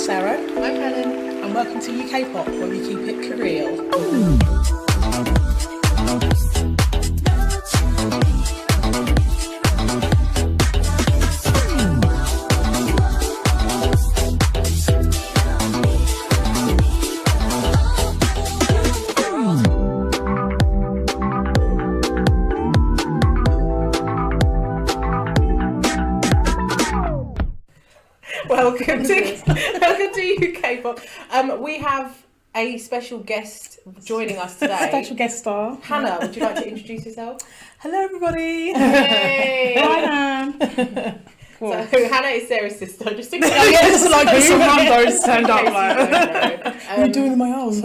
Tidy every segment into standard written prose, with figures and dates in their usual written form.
Sarah. I'm Helen. And welcome to UKPOP, where we keep it real. Welcome to UKPOP. We have a special guest joining us today. Special guest star. Hannah, would you like to introduce yourself? Hello, everybody. Hey. Hi, Anne. Cool. So Hannah is Sarah's sister. Just in case. Oh, yeah, it's like some randos turned up. Like, What are you doing in my house?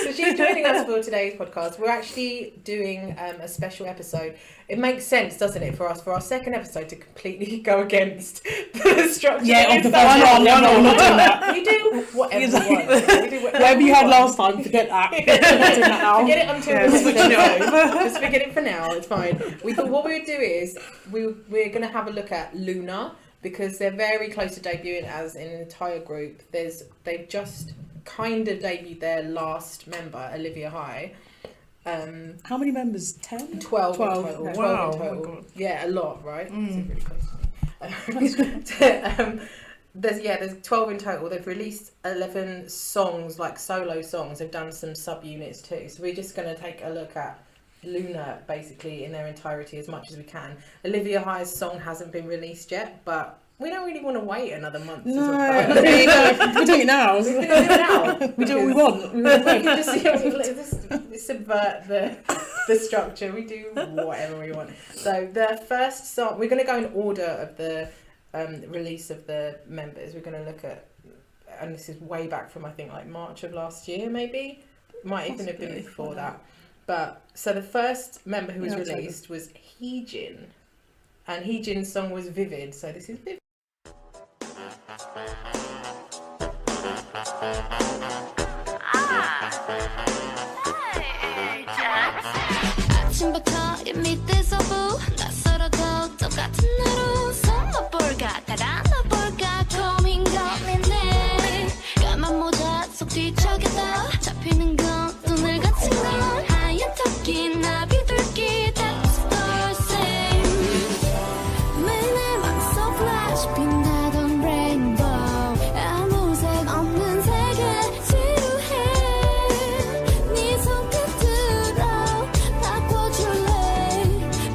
So she's joining us for today's podcast. We're actually doing a special episode. It makes sense, doesn't it, for us, for our second episode to completely go against the structure. Yeah, of the first one. No, we're not doing that. We do whatever we want. We do whatever you had last time, forget that. We're not doing that now. Forget it until the switching it. Just forget it for now. It's fine. We thought what we would do is we're going to have a look at LOONA, because they're very close to debuting as an entire group. They've just kind of debuted their last member, Olivia Hye. How many members? 10? 12 in total. Okay. 12 Wow. in total. Oh my God. Yeah, a lot, right? It's really close to me. There's 12 in total. They've released 11 songs, like solo songs. They've done some sub-units too. So we're just going to take a look at LOONA basically in their entirety as much as we can. Olivia Hye's song hasn't been released yet, but we don't really want to wait another month. No, we're doing it now. We do it now. We do what we want. We can just subvert the structure. We do whatever we want. So the first song, we're going to go in order of the release of the members. We're going to look at, and this is way back from I think like March of last year, maybe. Might even have been before that. But so the first member who was released was Heejin, and Heejin's song was Vivid. So this is Vivid. 아침부터 이 밑에서부 낯설어도 똑같은 하루 손맛볼까 달아나볼까 고민 걸리네 까만 모자 속 뒤척여도 잡히는 건 눈을 같은 걸 하얀 토끼 나비둘기 That's the same 매일 내 맘속 flash 빛나던 rainbow 아무 색 없는 세계 지루해 네 손끝으로 바꿔줄래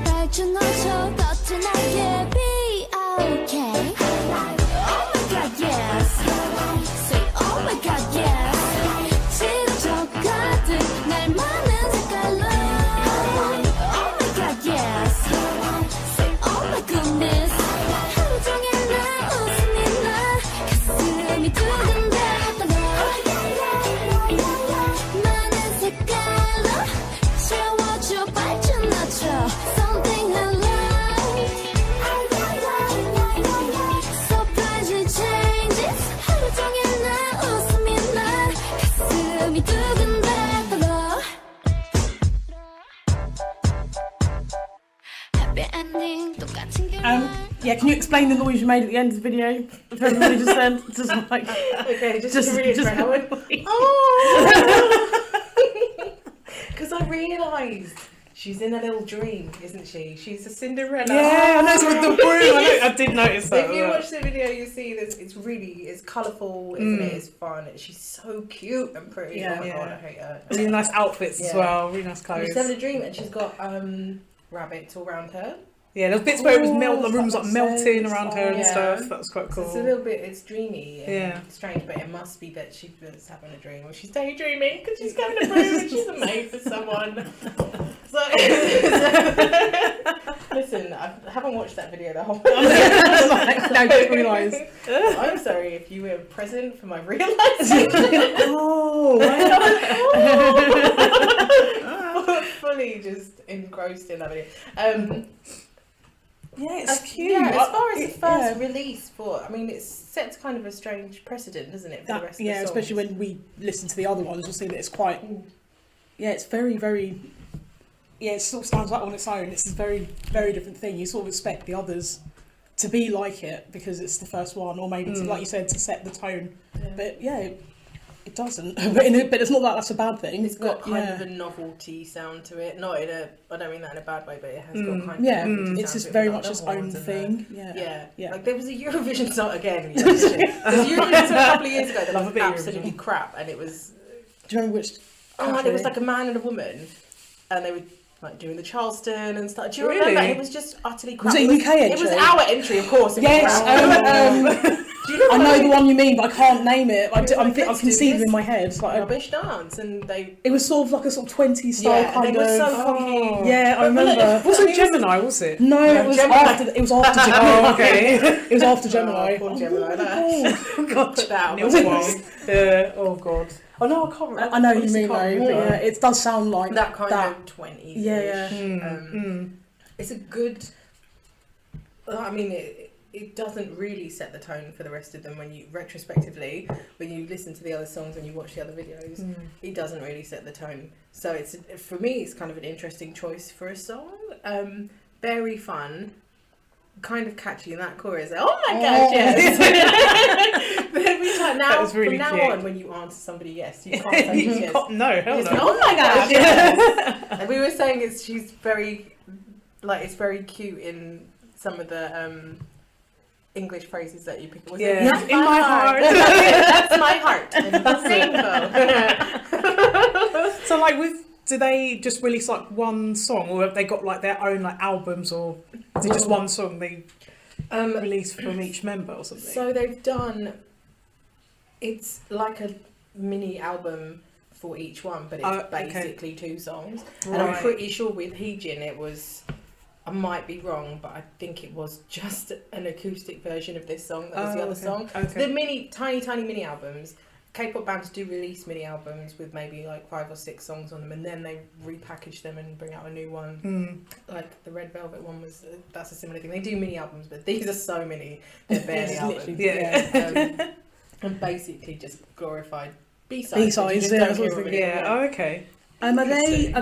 밝은 너처럼 떴지 나의 be okay Oh my god yes Say oh my god yes 지루져 가득 날 많은 색깔로 Oh my god yes Say oh my goodness 하루 종일 나 웃음이 나 가슴이 두근대더라 많은 색깔로 채워줘 밝은 너처럼 Something I like Surprising changes 하루 종일 나 웃음이 나 가슴이 두근대더라 Happy ending 똑같은 길 Yeah, can you explain the noise you made at the end of the video? If everybody just said, just like... Okay, just Just- to reiterate, just- I went, oh! Because I realised she's in a little dream, isn't she? She's a Cinderella. Yeah, I know, it's with the broom. I did notice So that. if you watch the video, you see this. It's colourful, isn't it? It's fun. She's so cute and pretty. Yeah. Oh my Yeah. god, I hate her. Really nice outfits as Yeah. well, really nice clothes. She's having a dream, and she's got rabbits all around her. Yeah, there's bits where it was the room was like that melting makes around her and sense. stuff. That was quite So cool. it's a little bit, it's dreamy and Yeah. strange, but it must be that she was having a dream or she's daydreaming because she's having a dream and she's a maid for someone. So, listen, I haven't watched that video the whole time. No, don't realise. I'm sorry if you were present for my realisation. Oh, Fully just engrossed in that video. yeah, it's cute. Yeah, as far as the first yeah. release for, I mean, it sets kind of a strange precedent, doesn't it, for the rest of the Yeah, songs? especially when we listen to the other ones, you'll see that it's quite. Yeah, it's very, very. Yeah, it sort of stands out on its own. It's a very, very different thing. You sort of expect the others to be like it because it's the first one, or maybe to, like you said, to set the tone. Yeah. But yeah, it doesn't. But it's not that that's a bad thing. It's got but, kind of a novelty sound to it. Not in a, I don't mean that in a bad way, but it has got kind of yeah, a novelty it's sound just to it, very with, much like, its the own horns and thing. Yeah. Yeah. Like there was a Eurovision song again. There was a Eurovision song a couple of years ago that Love a was bit of absolutely Eurovision. crap, and it was. Do you remember which? Oh, and country? it was like a man and a woman, and they were like doing the Charleston and stuff. Do you Really? remember? And it was just utterly crap. Was it a UK entry? It was our entry, of course. Yes. Do you know I what know mean? the one you mean, but I can't name it. I Let's can do see them this in my head. It's like rubbish dance, and they. it was sort of like a sort of 20s style Yeah, kind they were of. so cocky. Yeah, I remember. Wasn't Gemini, was it? No, it was Gemini. after. It was after Gemini. Oh, okay. It was after Gemini. Oh, poor Gemini. Oh, God, put that out. Neil Swan. Yeah. Oh God. Oh no, I can't remember. I know what you Honestly mean though, can't but remember. yeah, it does sound like That kind that. of 20s. Yeah. It's a good. I mean, it doesn't really set the tone for the rest of them when you retrospectively when you listen to the other songs and you watch the other videos. It doesn't really set the tone. So it's for me, it's kind of an interesting choice for a song. Very fun, kind of catchy in that chorus. Oh my gosh, yes. But every time now, That was really from now cute. on, when you answer somebody yes, you can't say yes. No, hell Just, no. oh my gosh, yes. And we were saying she's very, like, it's very cute in some of the English phrases that you pick. Was Yeah. it? In my heart. That's my heart. And rainbow. So like do they just release like one song, or have they got like their own like albums, or is it just one song they release from each member or something? So they've done. It's like a mini album for each one, but it's basically 2 songs. And I'm pretty sure with Heejin it was. I might be wrong, but I think it was just an acoustic version of this song that was the other song. Okay. The tiny mini albums. K-pop bands do release mini albums with maybe like 5 or 6 songs on them, and then they repackage them and bring out a new one. Like the Red Velvet one was, that's a similar thing. They do mini albums, but these are so many. They're barely albums. Yeah. And basically just glorified B-sides. B-sides, You yeah, just don't that's what I was hear them thinking. anymore. Yeah. Oh, okay. Are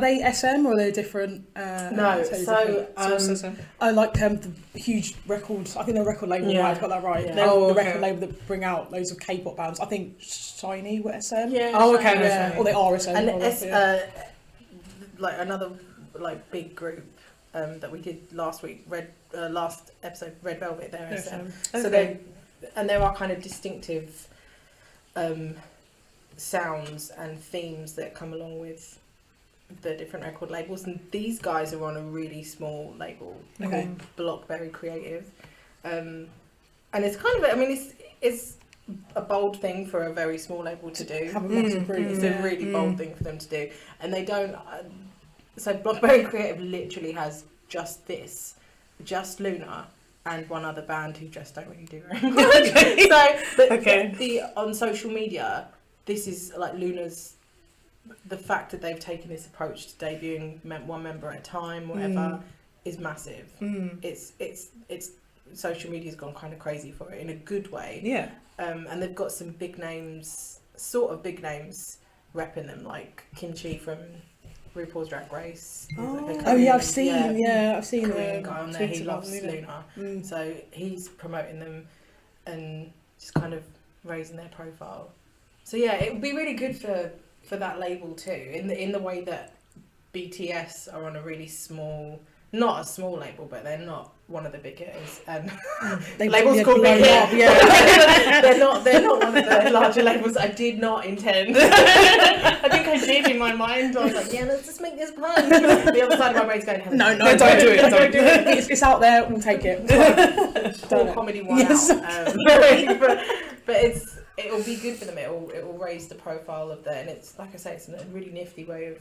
they SM or are they different? No, so I like the huge records. I think they're a record label. Yeah. Right, I've got that right. Yeah. They're Oh, the okay. record label that bring out loads of K-pop bands. I think Shiny were SM. Yeah. Oh, okay, Shiny. Yeah, or they are SM. And rather, like another like big group that we did last week, last episode, Red Velvet, they're SM. So there are kind of distinctive sounds and themes that come along with the different record labels, and these guys are on a really small label called Blockberry Creative, and it's kind of, I mean, it's a bold thing for a very small label to do. have a massive group. It's a really bold thing for them to do, and they don't. So Blockberry Creative literally has just LOONA and one other band who just don't really do very much. So, on social media, this is like LOONA's. The fact that they've taken this approach to debuting one member at a time, whatever, is massive. It's social media's gone kind of crazy for it in a good way. Yeah. And they've got some big names, sort of big names, repping them, like Kimchi from RuPaul's Drag Race. I've seen Korean guy on there. He tweets loves about LOONA, so he's promoting them and just kind of raising their profile. So yeah, it would be really good for that label too, in the way that BTS are on a really small, not a small label, but they're not one of the big hitters, and labels called big hit. Yeah. they're not one of the larger labels. I did not intend. I think I did in my mind. I was like, yeah, let's just make this pun. The other side of my brain's going, No, don't do it. Don't do it. It's out there. We'll take it. Full comedy one Yes. out. But it'll be good for them. It will raise the profile of them, and it's, like I say, it's a really nifty way of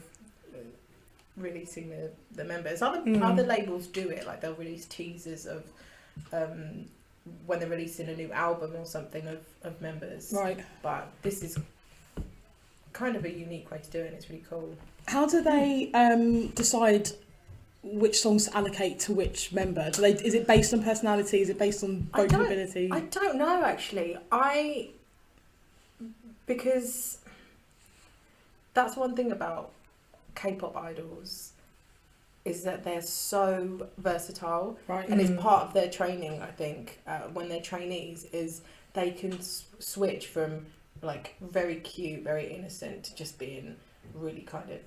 releasing the members. Other labels do it, like they'll release teasers of when they're releasing a new album or something of members. Right. But this is kind of a unique way to do it, and it's really cool. How do they decide which songs to allocate to which member? Is it based on personality? Is it based on vocal ability? I don't know, actually. Because that's one thing about K-pop idols. is that they're so versatile, Right. and it's part of their training. I think when they're trainees, is they can switch from like very cute, very innocent to just being really kind of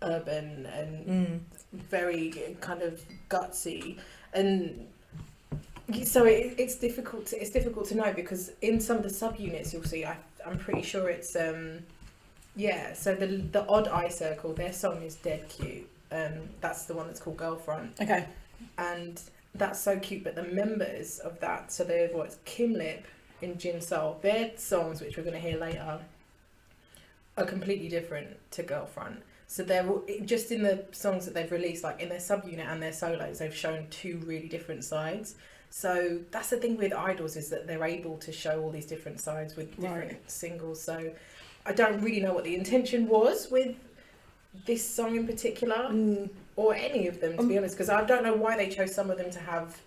urban and very kind of gutsy, and so it's difficult to know, because in some of the subunits you'll see, I'm pretty sure it's so the Odd Eye Circle, their song is dead cute. That's the one that's called Girlfront. Okay. And that's so cute, but the members of that, so there's Kim Lip in Jin Seol, their songs, which we're going to hear later, are completely different to Girlfront. So they're just in the songs that they've released, like in their subunit and their solos, they've shown two really different sides. So that's the thing with idols, is that they're able to show all these different sides with different singles. So I don't really know what the intention was with this song in particular, or any of them, to be honest, because I don't know why they chose some of them to have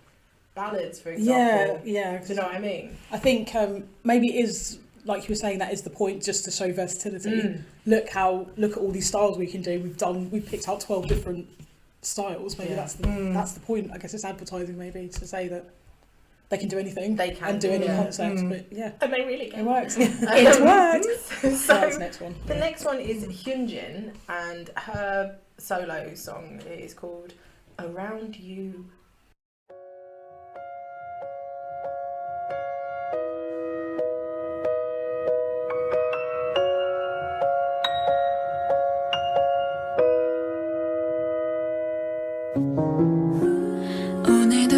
ballads, for example. Yeah. Do you know what I mean? I think maybe it is, like you were saying, that is the point, just to show versatility. Look at all these styles we can do. We've picked out 12 different styles. Maybe that's the point. I guess it's advertising, maybe, to say that they can do anything. They can and do any concepts, but and they really can. It works. It works. So that's the next one. The next one is HyunJin, and her solo song is called Around You. 오늘도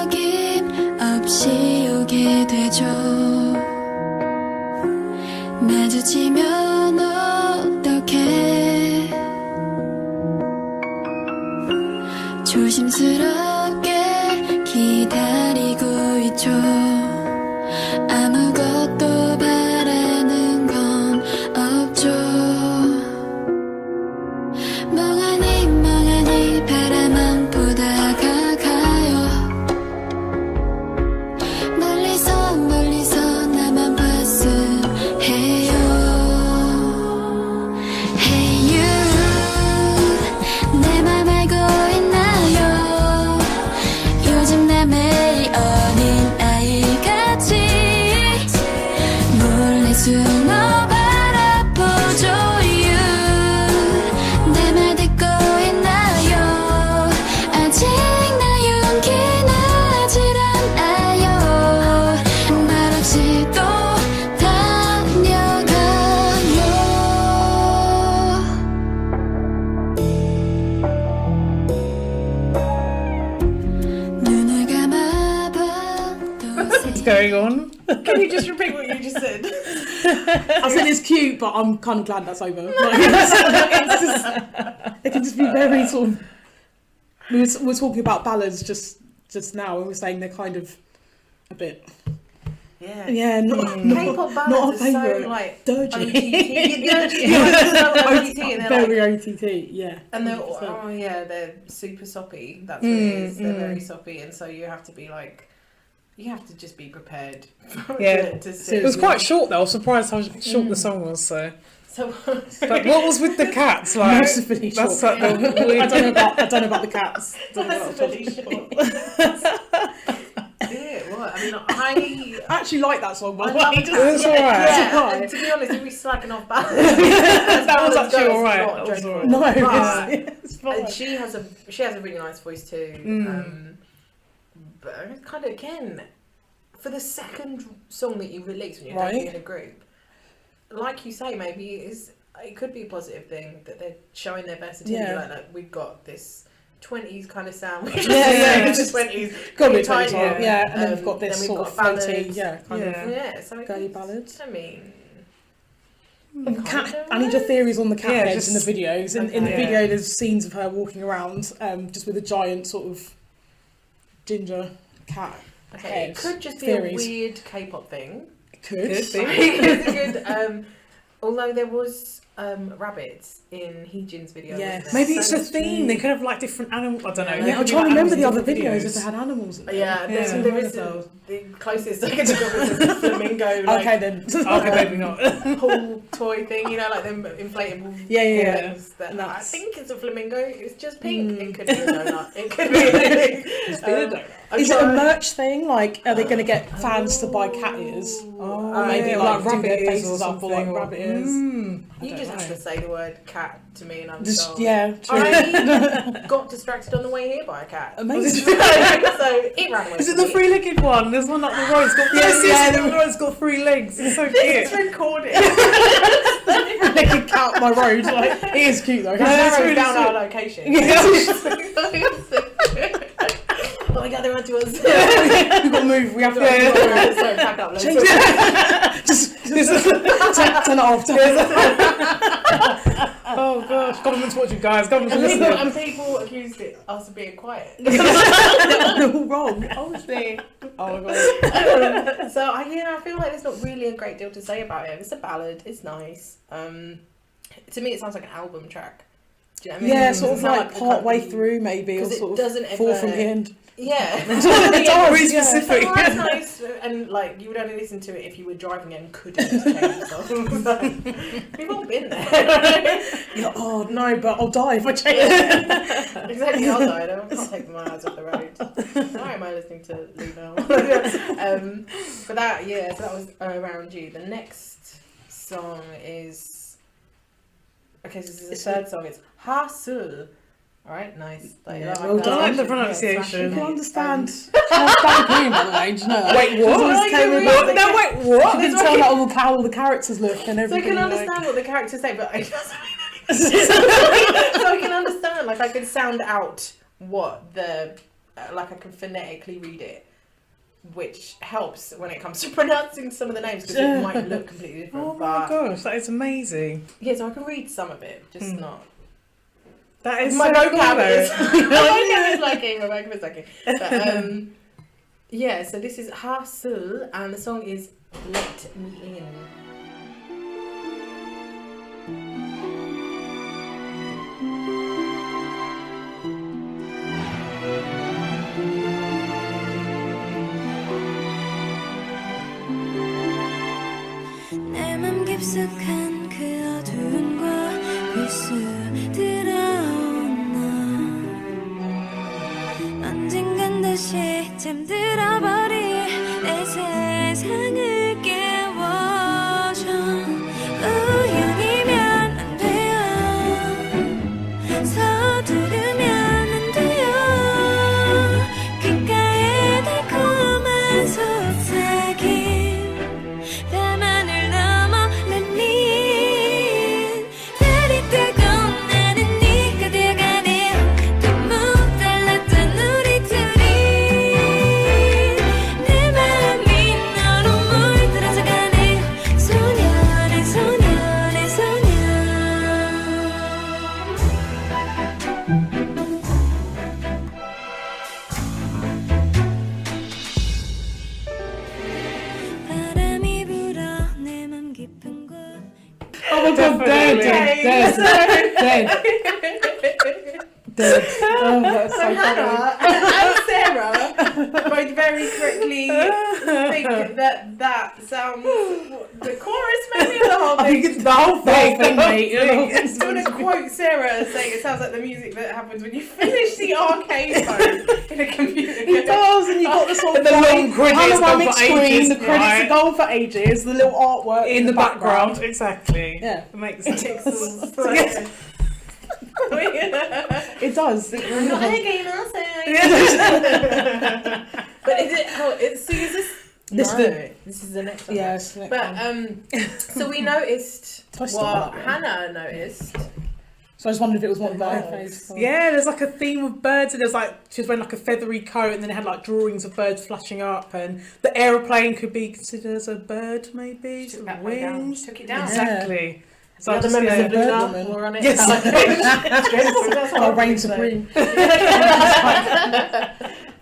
어김없이 오게 되죠. 마주치면 어떡해. 조심스럽게 기다리고 있죠. 아무것도 바라는 건 없죠. 멍하니 바라만 보다가 가요. 멀리서 나만 봤음 해요. Hey you, 내 맘 알고 있나요? 요즘 나 매일 어린아이같이 몰래 숨어 바라보죠. You, 내 말 듣고 있나요? 아직 나 용기 나질 않아요. 말없이 또 다녀가요. 눈을 감아봐도 What's going on? Can you just repeat what you just said? I said it's cute, but I'm kind of glad that's over. Like, it can just be very sort of. We were talking about ballads just now, and we're saying they're kind of a bit. Yeah. Not K-pop ballads not a are so favourite. like dirty. OTT, and they're Very like, OTT, yeah. and they're 100%. they're super soppy. That's what it is. They're very soppy, and so you have to be like, you have to just be prepared. to see. It was quite short though. I was surprised how short the song was. So, So but what was with the cats? Like, Mercifully short. that's like the I weird. don't know about the cats. Don't know about That's really short. Yeah, what? I mean, I actually like that song, by I the love way. it. It's alright. Yeah, It's and to be honest, if we slacking off ballads, That was actually alright. Not That was dreadful. alright. No, But- it's fine. and she has a really nice voice too. But it's kind of, again, for the second song that you release when you're Right. dating in a group, like you say, maybe it could be a positive thing that they're showing their versatility. Yeah. Like we've got this 20s kind of sound, which Yeah. just 20s, Got to be really tight, tiny, yeah. And then we've got then this we've sort got of floaty, ballads. kind of. Yeah, so Girly it's- ballads. I mean, I need your theories on the cat Yeah, heads in the just- videos. In the Okay. video, there's scenes of her walking around, just with a giant sort of ginger cat okay, head. it could just be Theories. a weird K-pop thing. Could. Could be. It's a good, Although there was rabbits in Heejin's video. Yes. Maybe it's So a theme. They could have like different animals. I don't know. Yeah, I'm trying to remember the other videos if they had animals in them. Yeah, there is Yeah. the closest I can think of is a flamingo. Like, Okay then. Okay, maybe not. pool toy thing, you know, like them inflatable Yeah. things that I Nuts. think it's a flamingo. It's just pink. It could be a donut. It could be anything. It's been a donut. Is it a merch thing? Like, are they going to get fans to buy cat ears? Oh, Or maybe yeah, like, do rabbit their ears faces or up something. like rabbit ears? You I don't just know. have to say the word cat to me and I'm Just sold. yeah. True. I got distracted on the way here by a cat. Amazing. So it ran away. Is it from the me. three-legged one? There's one up the road. It's got the one that's got 3 legs. It's so This cute. is recorded. They can count my road. Like, it is cute though. It Yeah, it's narrows really down sweet. our location. Oh my god, they're onto us. We've got to move. We have to. So pack up. Let's Change it. just turn it off. Oh gosh, government's watching, guys. Government's listening. And people accused us of being quiet. They're all wrong. Obviously. Oh my god. So I feel like there's not really a great deal to say about it. It's a ballad. It's nice. To me, it sounds like an album track. Do you know what I mean? Yeah, It sort of doesn't sound like the part way kind of- through maybe, or 'cause it sort doesn't of fall ever- from the end. Yeah. It Very does, yeah. specific. So it's nice, and like you would only listen to it if you were driving and couldn't change the song. So, we've all been there. You're like, oh no, but I'll die if I change it. Exactly, I'll die. I can't take my eyes off the road. Why am I listening to LOONA? But that, yeah, so that was Around You. The next song is... Okay, so this is the third song. It's HaSeul. Alright, nice. Like, Yeah, I well like done. that. I like the pronunciation. You can understand. Dan Green, by the way, do you know that? Wait, what? Because I came in What? with- No, wait, what? You can tell like, how all the characters look and So I everything. can like- understand what the characters say, but I just so I can understand, like I can sound out what the like I can phonetically read it, which helps when it comes to pronouncing some of the names because it might look completely different. Oh my but gosh, that is amazing. yeah, so I can read some of it, just not. That is My so vocab cool, is though. lacking. My vocab is lacking. But yeah, so this is HaSeul and the song is Let Me In. 내 맘 깊숙한 그 어두운 곳 불쑥 들어오나 언젠간 다시 잠들어버릴 내 세상을 깨워줘 우연이면 안 돼요 서두르면 안 돼요 귓가에 달콤한 속삭임 밤하늘 넘어 Let me in 달이 뜨거운 나는 네가 되어가네 너무 달랐던 우리 둘이 내 마음이 너로 물들어져가네 소년의 소년의 소년 바람이 불어 내 맘 깊은 곳 Oh my god, dead. Oh, that's So so funny. Hannah and Sarah both very correctly think that sounds the chorus maybe or the whole I thing. think it's the whole thing, mate. I'm going to quote Sarah and saying it sounds like the music that happens when you finish the arcade mode in a computer It game. does, and you've got the sort of The long credits go panoramic for screen, ages, the credits right? are going for ages, the little artwork In the background, exactly. Yeah. It makes sense. It does. It really Not does. again, I'll say. But is it? Oh, it's so is this? This No, the- this is the next one. Yes. But so we noticed Did I stop what that one? Hannah noticed. So I just wondered if it was one of my Birds. faves. Yeah, there's like a theme of birds, and there's like she was wearing like a feathery coat, and then it had like drawings of birds flashing up, and the aeroplane could be considered as a bird, maybe. Took Some that one down. wings. Took it down. Yeah. Exactly. So The I other just, members yeah. of Bird LOONA woman. were on it. Yes. That's what Oh, I reign would say. supreme.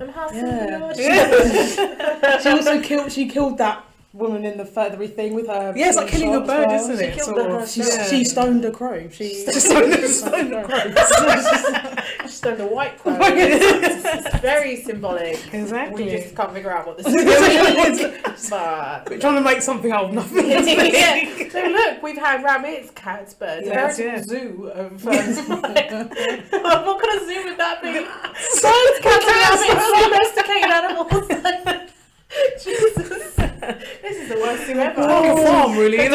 And how Yeah. yeah. She also killed. She killed that woman in the feathery thing with her. Yeah, it's like killing a shot as bird, well. isn't She it? killed Sort her of. herself. She stoned a crow. She Stoned a crow. Just on the white crow. It's very symbolic. Exactly. We just can't figure out what this is. But We're trying to make something out of nothing. yeah. So look, we've had rabbits, cats, birds, Yes, a yeah. zoo of what kind of zoo would that be? Birds, cats, and rabbits, domesticated animals. Jesus, this is the worst zoo ever. It's like a farm, really. It's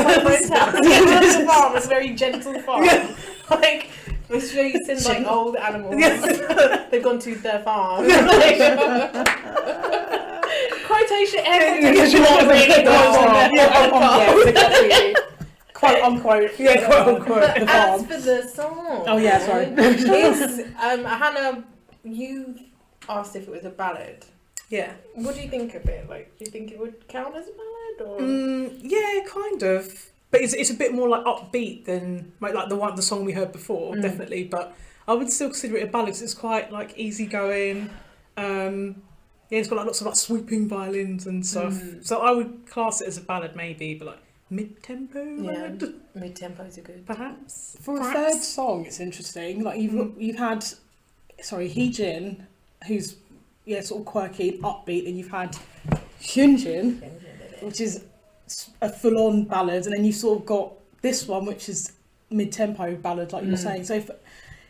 a farm. It's a very gentle farm. Like. It's releasing like old animals. They've gone to their farm. Quotation quote unquote. Yeah, quote unquote. The As farm. for the song, Oh yeah, sorry. it's, Hannah, you asked if it was a ballad. Yeah. What do you think of it? Like, do you think it would count as a ballad, or? Yeah, kind of. But it's a bit more like upbeat than like the song we heard before, definitely. But I would still consider it a ballad 'cause it's quite like easygoing. Yeah, it's got like lots of like swooping violins and stuff. So I would class it as a ballad maybe, but like mid-tempo ballad, Mid-tempos are good. perhaps. For a third song, it's interesting. Like you've had, Heejin, who's sort of quirky, upbeat, and you've had HyunJin, which is a full-on ballad, and then you've sort of got this one, which is mid-tempo ballad, like you were saying. So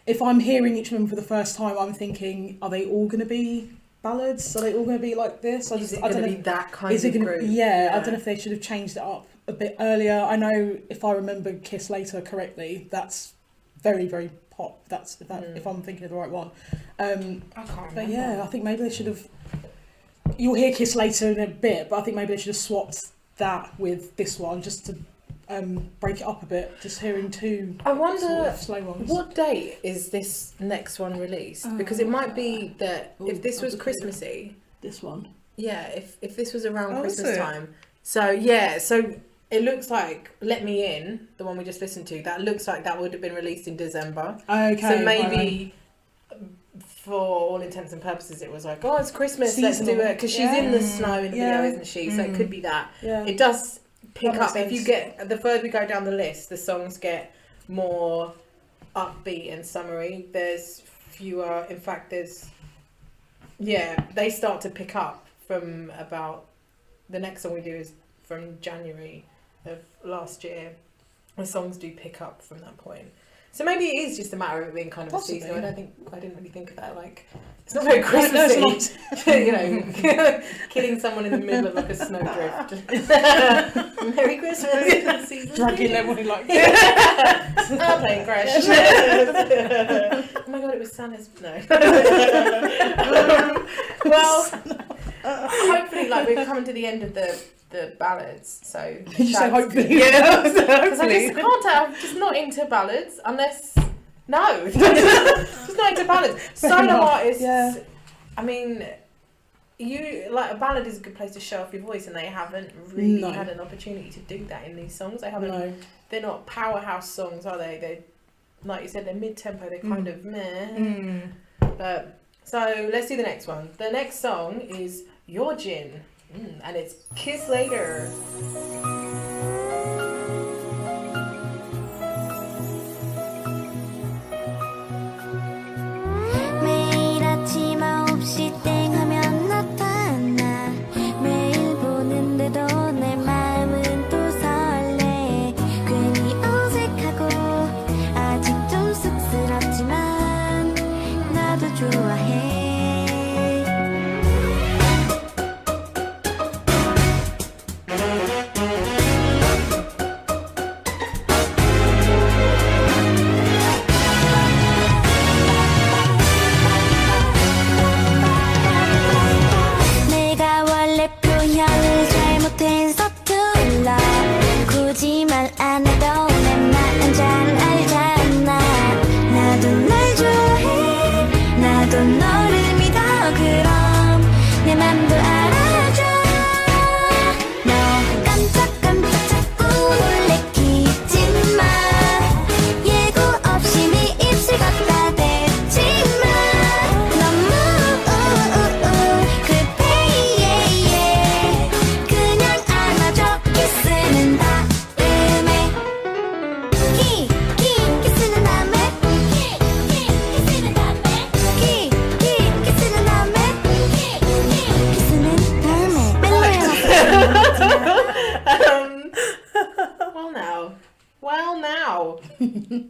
if I'm hearing each one for the first time, I'm thinking, are they all going to be ballads? Are they all going to be like this? Is it going to be that kind of group? Yeah, I don't know if they should have changed it up a bit earlier. I know if I remember Kiss Later correctly, that's very, very pop. If I'm thinking of the right one. I can't remember. But yeah, I think maybe they should have. You'll hear Kiss Later in a bit, but I think maybe they should have swapped that with this one just to break it up a bit. Just hearing two. I wonder sort of slow ones. what date is this next one released? Because it might be that if this was Christmassy, This one. yeah, if this was around Oh, is Christmas it? time. So yeah, so it looks like Let Me In, the one we just listened to, that looks like that would have been released in December. Okay. So maybe for all intents and purposes it was like, oh, it's Christmas, let's do Seasonal. it, because she's in the snow in the Yeah. video, isn't she? So it could be that. Yeah. It does pick That makes up. If you sense. get the further we go down the list, the songs get more upbeat and summery. There's fewer. In fact, they start to pick up from about the next song we do is from January of last year. The songs do pick up from that point. So maybe it is just a matter of it being kind of Possibly. a season. I didn't really think of that. Like, it's not very Christmassy. No, it's You know, killing someone in the middle of like a snowdrift. Merry Christmas. Dragging everyone like. I'm playing Crash. Oh my god, it was Santa's. No. Well, hopefully, like we're coming to the end of the ballads. So Did you say that's hopefully? good. Yeah, Because I hopefully. just can't tell. I'm just not into ballads unless. No, just not into ballads. Solo enough, artists. yeah. I mean, a ballad is a good place to show off your voice, and they haven't really No. had an opportunity to do that in these songs. They haven't. No. They're not powerhouse songs, are they? They, like you said, they're mid-tempo. They're kind of meh. But so let's do the next one. The next song is YeoJin, and it's Kiss Later. 매일 아침 9시 땡 하면 나타나 매일 보는데도 내 마음은 또 설레 괜히 어색하고 아직 좀 쑥스럽지만 나도 좋아해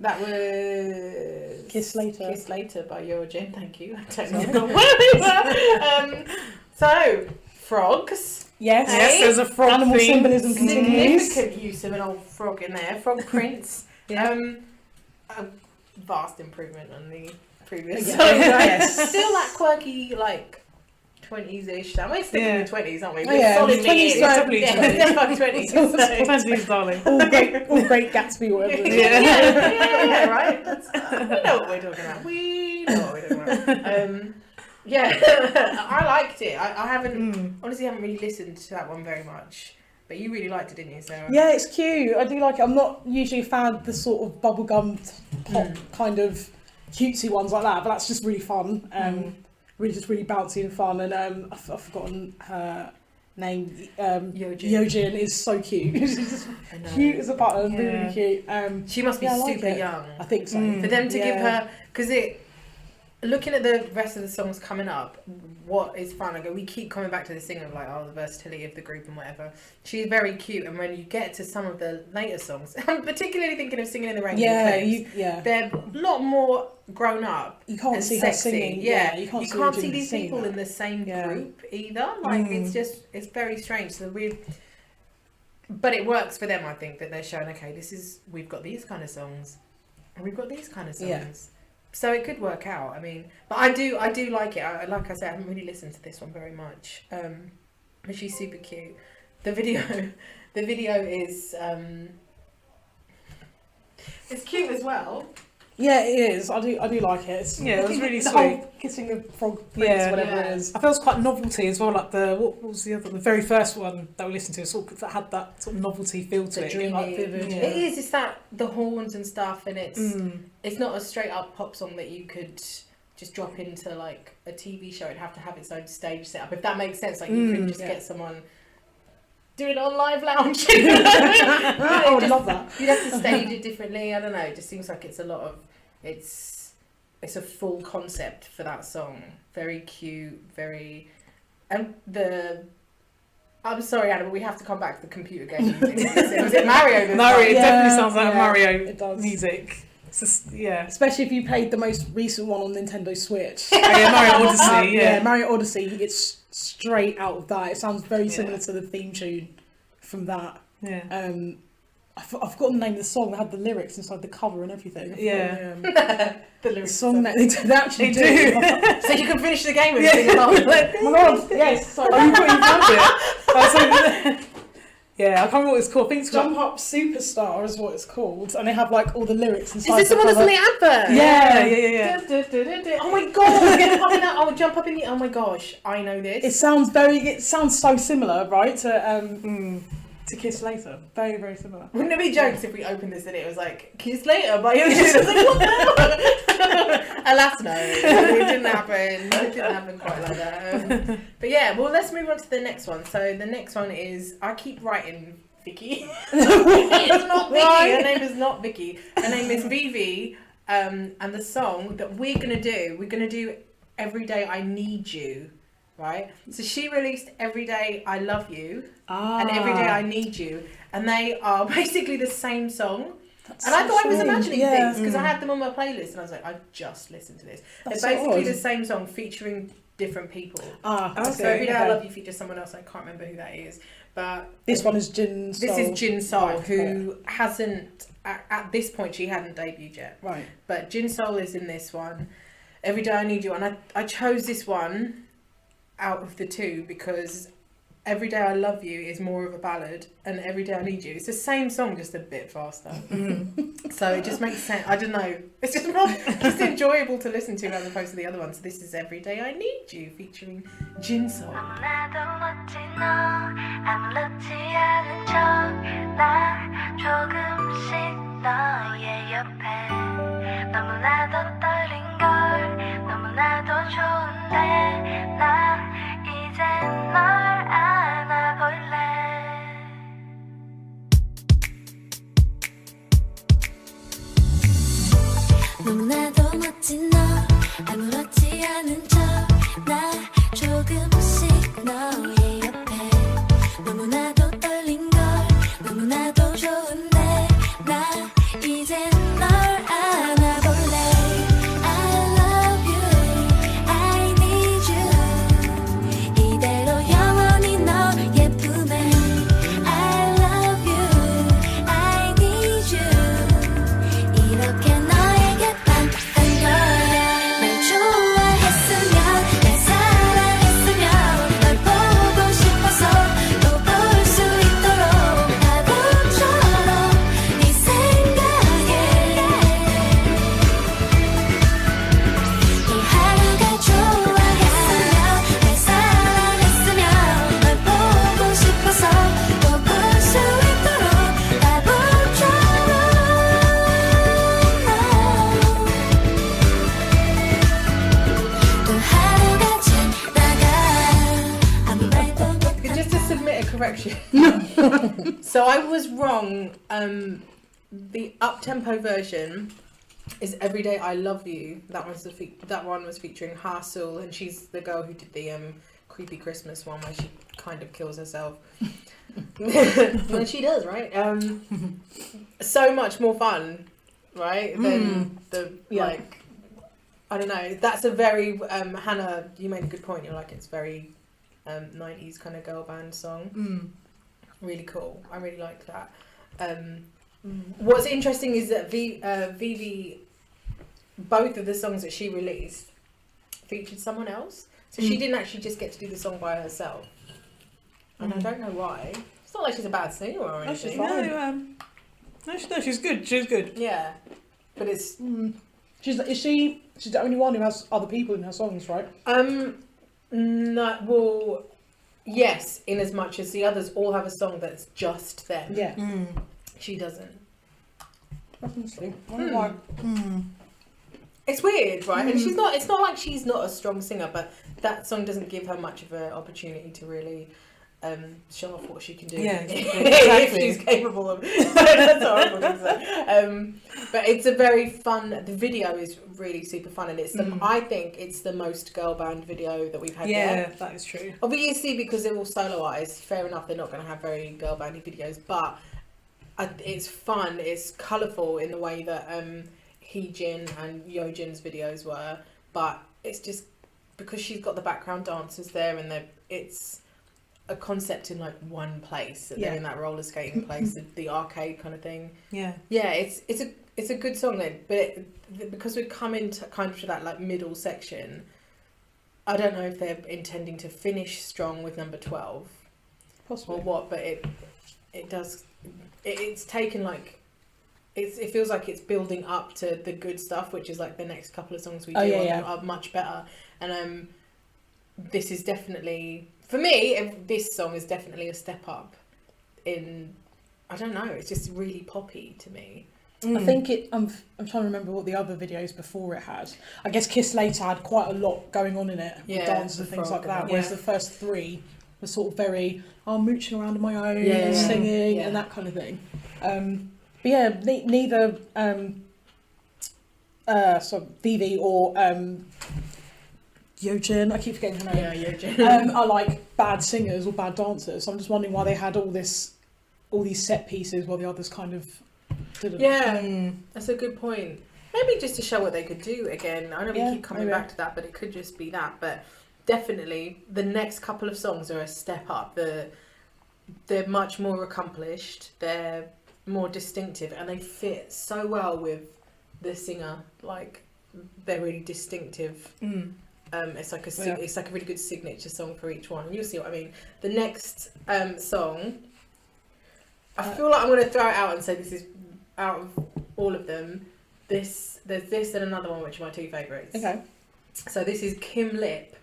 That was Kiss Later. Kiss Later by YeoJin. Thank you. I don't know where we were. So frogs. Yes. Yes, there's a frog Animal theme. symbolism continues. Significant use of an old frog in there. Frog prince. Yeah. A vast improvement on the previous Yeah. song. Right? Yes. Still that quirky, like 20s-ish. We're sticking in the 20s, aren't we? Oh, yeah, Solidly 20s, in. definitely Yeah, 20s. definitely 20s. So. 20s, darling. all great Gatsby, whatever. Yeah, right. We know what we're talking about. We know what we're talking about. Yeah, I liked it. I haven't honestly haven't really listened to that one very much, but you really liked it, didn't you, Sarah? Yeah, it's cute. I do like it. I'm not usually a fan of the sort of bubblegum pop kind of cutesy ones like that, but that's just really fun. Really just really bouncy and fun. And I've forgotten her name. YeoJin is so cute. She's just cute as a button. Really, really cute. She must be yeah, I like super it. young. I think so. For them to give Yeah. her, because looking at the rest of the songs coming up, what is fun, we keep coming back to this thing of like, the versatility of the group and whatever. She's very cute, and when you get to some of the later songs, I'm particularly thinking of Singing in the Rain. Yeah, they're a lot more grown up. You can't and see her sexy. singing. Yeah, you can't see these people that. in the same Yeah. group either. Like it's very strange. So but it works for them. I think that they're showing, okay, we've got these kind of songs, and we've got these kind of songs. Yeah. So it could work out. I mean, but I do like it. Like I said, I haven't really listened to this one very much. But she's super cute. The video is it's cute as well. Yeah, it is. I do like it. It was really the sweet. whole kissing the frog prince, whatever it is. I felt it was quite novelty as well. Like what was the other? The very first one that we listened to, that had that sort of novelty feel to The it. dreamy, like vivid. Yeah. It is. It's that the horns and stuff, and it's not a straight up pop song that you could just drop into like a TV show. It'd have to have its own stage set up, if that makes sense. Like you couldn't just get someone do it on live lounge. I would love that. You'd have to stage it differently. I don't know. It just seems like it's a lot of it's a full concept for that song. Very cute. Very I'm sorry, Anna, but we have to come back to the computer game music. Was it Mario? This Mario, it time? definitely sounds like Mario it does. music. It's just, Especially if you played the most recent one on Nintendo Switch. Mario Odyssey. Mario Odyssey. It's straight out of that. It sounds very similar to the theme tune from that. Yeah. I've forgotten the name of the song. They had the lyrics inside the cover and everything. The The lyrics. song that they actually do. So you can finish the game and sing along. Oh my god! Yes. Sorry. Oh, you found it. Yeah, I can't remember what it's called. I think it's Jump Up Superstar is what it's called, and they have like all the lyrics Is inside. this the one that's on the advert? Yeah. Oh my god! Jump up in the. Oh my gosh! I know this. It sounds so similar, right? To Kiss Later. Very, very similar. Wouldn't it be jokes if we opened this and it was like Kiss Later by YeoJin? I was like, what the hell? Alas, no, it didn't happen. It didn't happen quite like that. But yeah, well, let's move on to the next one. So the next one is, I keep writing Vicky. It's not Vicky. Her name is not Vicky. Her name is Vivi. And the song that we're gonna do Every Day I Need You. Right, so she released Every Day I Love You and Every Day I Need You, and they are basically the same song. And I thought I was imagining things because I had them on my playlist, and I was like, I just listened to this. They're basically the same song featuring different people. So Every Day I Love You features someone else. I can't remember who that is, but this one is Jin Seol. This is Jin Seol, who hasn't at this point she hadn't debuted yet. Right, but Jin Seol is in this one. Every Day I Need You, and I chose this one out of the two because Every Day I Love You is more of a ballad, and Every Day I Need You, it's the same song, just a bit faster. So it just makes sense. I don't know, it's just enjoyable to listen to as opposed to the other one. So this is Every Day I Need You featuring Jin Seol. 너무나도 멋진 너 아무렇지 않은 척 나 조금씩 너의 옆에 너무나도 떨린 걸 너무나도 좋은데 나 이제 널 correction. So I was wrong. The up-tempo version is Everyday I Love You. That one was featuring HaSeul, and she's the girl who did the creepy Christmas one where she kind of kills herself. Well, she does, right? So much more fun, right? Than like, I don't know. That's a very Hannah. You made a good point. You're like, it's very 90s kind of girl band song. Really cool. I really liked that. What's interesting is that Vivi, both of the songs that she released featured someone else. So she didn't actually just get to do the song by herself. And I don't know why. It's not like she's a bad singer or anything. She's good. She's good. Yeah. But it's... She's the only one who has other people in her songs, right? No, well, yes, in as much as the others all have a song that's just them. Yeah. She doesn't. Definitely. I don't know why. It's weird, right? And she's not. It's not like she's not a strong singer, but that song doesn't give her much of an opportunity to really show off what she can do. Yeah, if she's capable of. That's horrible to say. But it's a very fun. The video is really super fun, and it's I think it's the most girl band video that we've had yet. Yeah, that is true. Obviously, because they're all soloized, fair enough. They're not going to have very girl bandy videos, but it's fun. It's colourful in the way that Heejin and YeoJin's videos were, but it's just because she's got the background dancers there, and it's a concept in like one place. They're in that roller skating place, the arcade kind of thing. Yeah, it's a good song then, but because we come into kind of to that like middle section, I don't know if they're intending to finish strong with number 12, possibly, or what. But it does. It's taken like. It feels like it's building up to the good stuff, which is like the next couple of songs we do are much better. And this is definitely, for me, this song is definitely a step up in, I don't know, it's just really poppy to me. I think I'm trying to remember what the other videos before it had. I guess Kiss Later had quite a lot going on in it, with dances and things like that, whereas the first three were sort of very, mooching around on my own, singing and that kind of thing. But yeah, neither Vivi or YeoJin, I keep forgetting her name. Yeah, YeoJin. Are like bad singers or bad dancers. So I'm just wondering why they had all these set pieces while the others kind of didn't. Yeah, that's a good point. Maybe just to show what they could do again. I know we keep coming back to that, but it could just be that. But definitely, the next couple of songs are a step up. They're much more accomplished. They're more distinctive, and they fit so well with the singer. Like, they're really distinctive. It's like a really good signature song for each one, and you'll see what I mean. The next song, I feel like I'm going to throw it out and say this is out of all of them. There's this and another one which are my two favourites. Okay. So this is Kim Lip,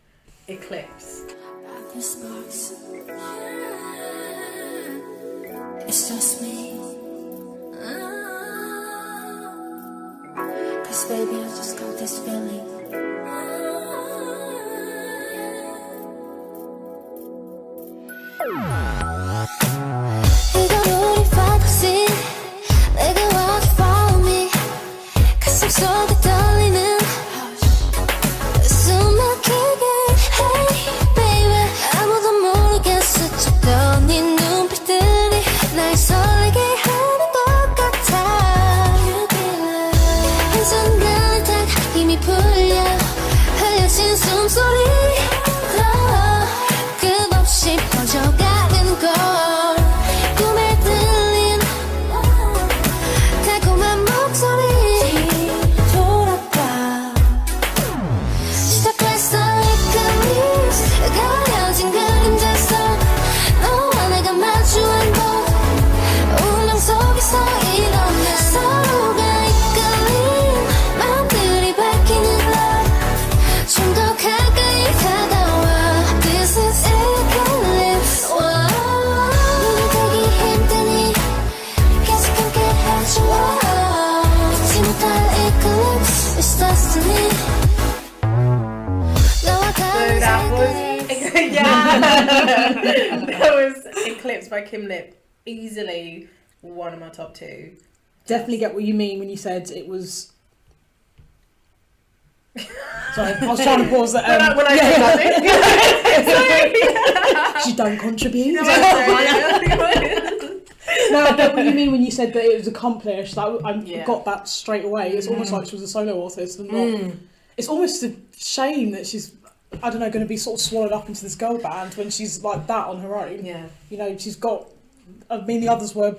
Eclipse. It's just me. 'Cause baby, I just got this feeling. 이건 우리 fantasy. 내가 watch for me. 가슴 속에 떨리는 숨 막히게. Hey baby, 아무도 모르겠어. 저 네 눈빛들이 날 설레게 하는 것 같아. 한순간에 딱 힘이 풀려 흘려진 숨소리. That was Eclipse by Kim Lip. Easily one of my top 2. Definitely get what you mean when you said it was. Sorry, I was trying to pause that. When I said She don't contribute. nothing. No, I get what you mean when you said that it was accomplished. I Yeah. got that straight away. It's almost like she was a solo artist and not. It's almost a shame that she's, I don't know, going to be sort of swallowed up into this girl band when she's like that on her own. Yeah. You know, she's got. I mean, the others were.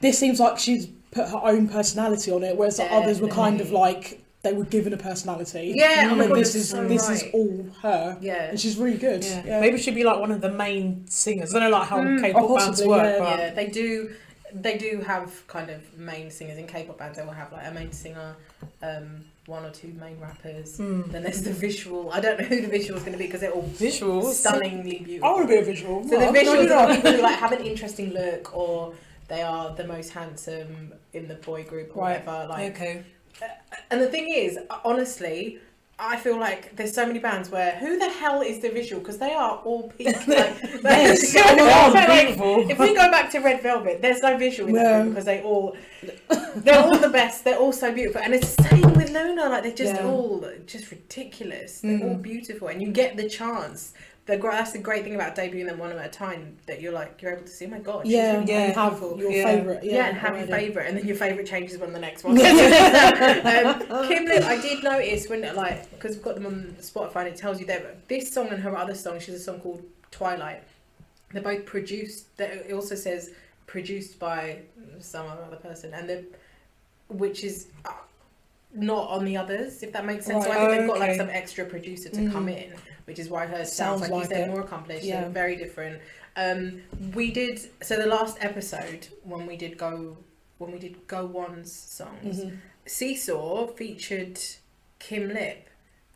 This seems like she's put her own personality on it, whereas the others were kind of like they were given a personality. Yeah, oh my and God, this that's is so this is right. all her. Yeah. And she's really good. Yeah. Yeah. Maybe she'd be like one of the main singers. I don't know like how K-pop Oh, bands possibly, work, yeah. but Yeah, they do have kind of main singers in K-pop bands. They will have like a main singer, 1 or 2 main rappers. Then there's the visual. I don't know who the visual is going to be because they're all visuals. stunningly beautiful. I want to be a visual. So the Well, visuals no, are no. people who like have an interesting look, or they are the most handsome in the boy group, or Right. whatever. Like, Okay. and the thing is, honestly, I feel like there's so many bands where who the hell is the visual? Because they are all peak. Like, Yes. like, Beautiful. if we go back to Red Velvet, there's no visual in that Yeah. group because they're all the best. They're all so beautiful, and it's the same with LOONA. Like they're just all just ridiculous. They're all beautiful, and you get the chance. That's the great thing about debuting them one at a time, that you're able to see, oh my god, she's Yeah, really and have beautiful. your Yeah. favourite. Yeah, and have your already. favourite, and then your favourite changes when the next one. Kim Lip, I did notice when, like, because we've got them on Spotify and it tells you that this song and her other song, she has a song called Twilight. They're both produced. It also says produced by some other person, and which is not on the others, if that makes sense. So I think they've got like Okay. some extra producer to come in, which is why hers sounds like you like said, it. more accomplished, Yeah. and very different. We did the last episode when we did Go One's songs. Seesaw featured Kim Lip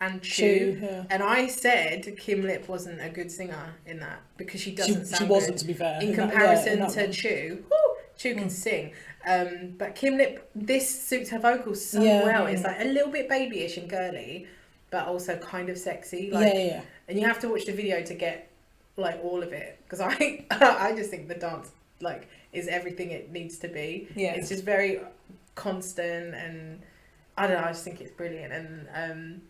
and Chuu, yeah. and I said Kim Lip wasn't a good singer in that because she doesn't sound She wasn't, good. to be fair. In that- comparison in that to one. Chuu. Chuu can sing, but Kim Lip, this suits her vocals so Yeah, well. yeah. It's like a little bit babyish and girly, but also kind of sexy. Yeah. And you have to watch the video to get like all of it, because I just think the dance like is everything it needs to be. Yeah. It's just very constant, and I don't know. I just think it's brilliant, and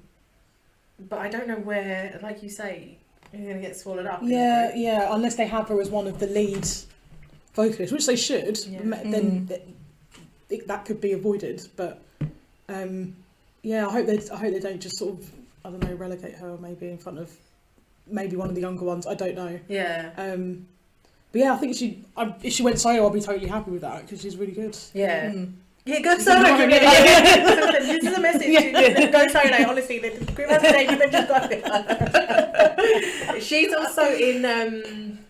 but I don't know where, like you say, you're gonna get swallowed up. Yeah, unless they have her as one of the lead vocalists, which they should, Yeah. then that could be avoided. But yeah, I hope they don't just sort of, I don't know, relegate her maybe in front of maybe one of the younger ones. I don't know. Yeah. But yeah, I think if she went solo, I'll be totally happy with that because she's really good. Yeah. Mm. Yeah, go solo. This is a message. Go solo. Honestly, the group has a name, but just got it. She's also in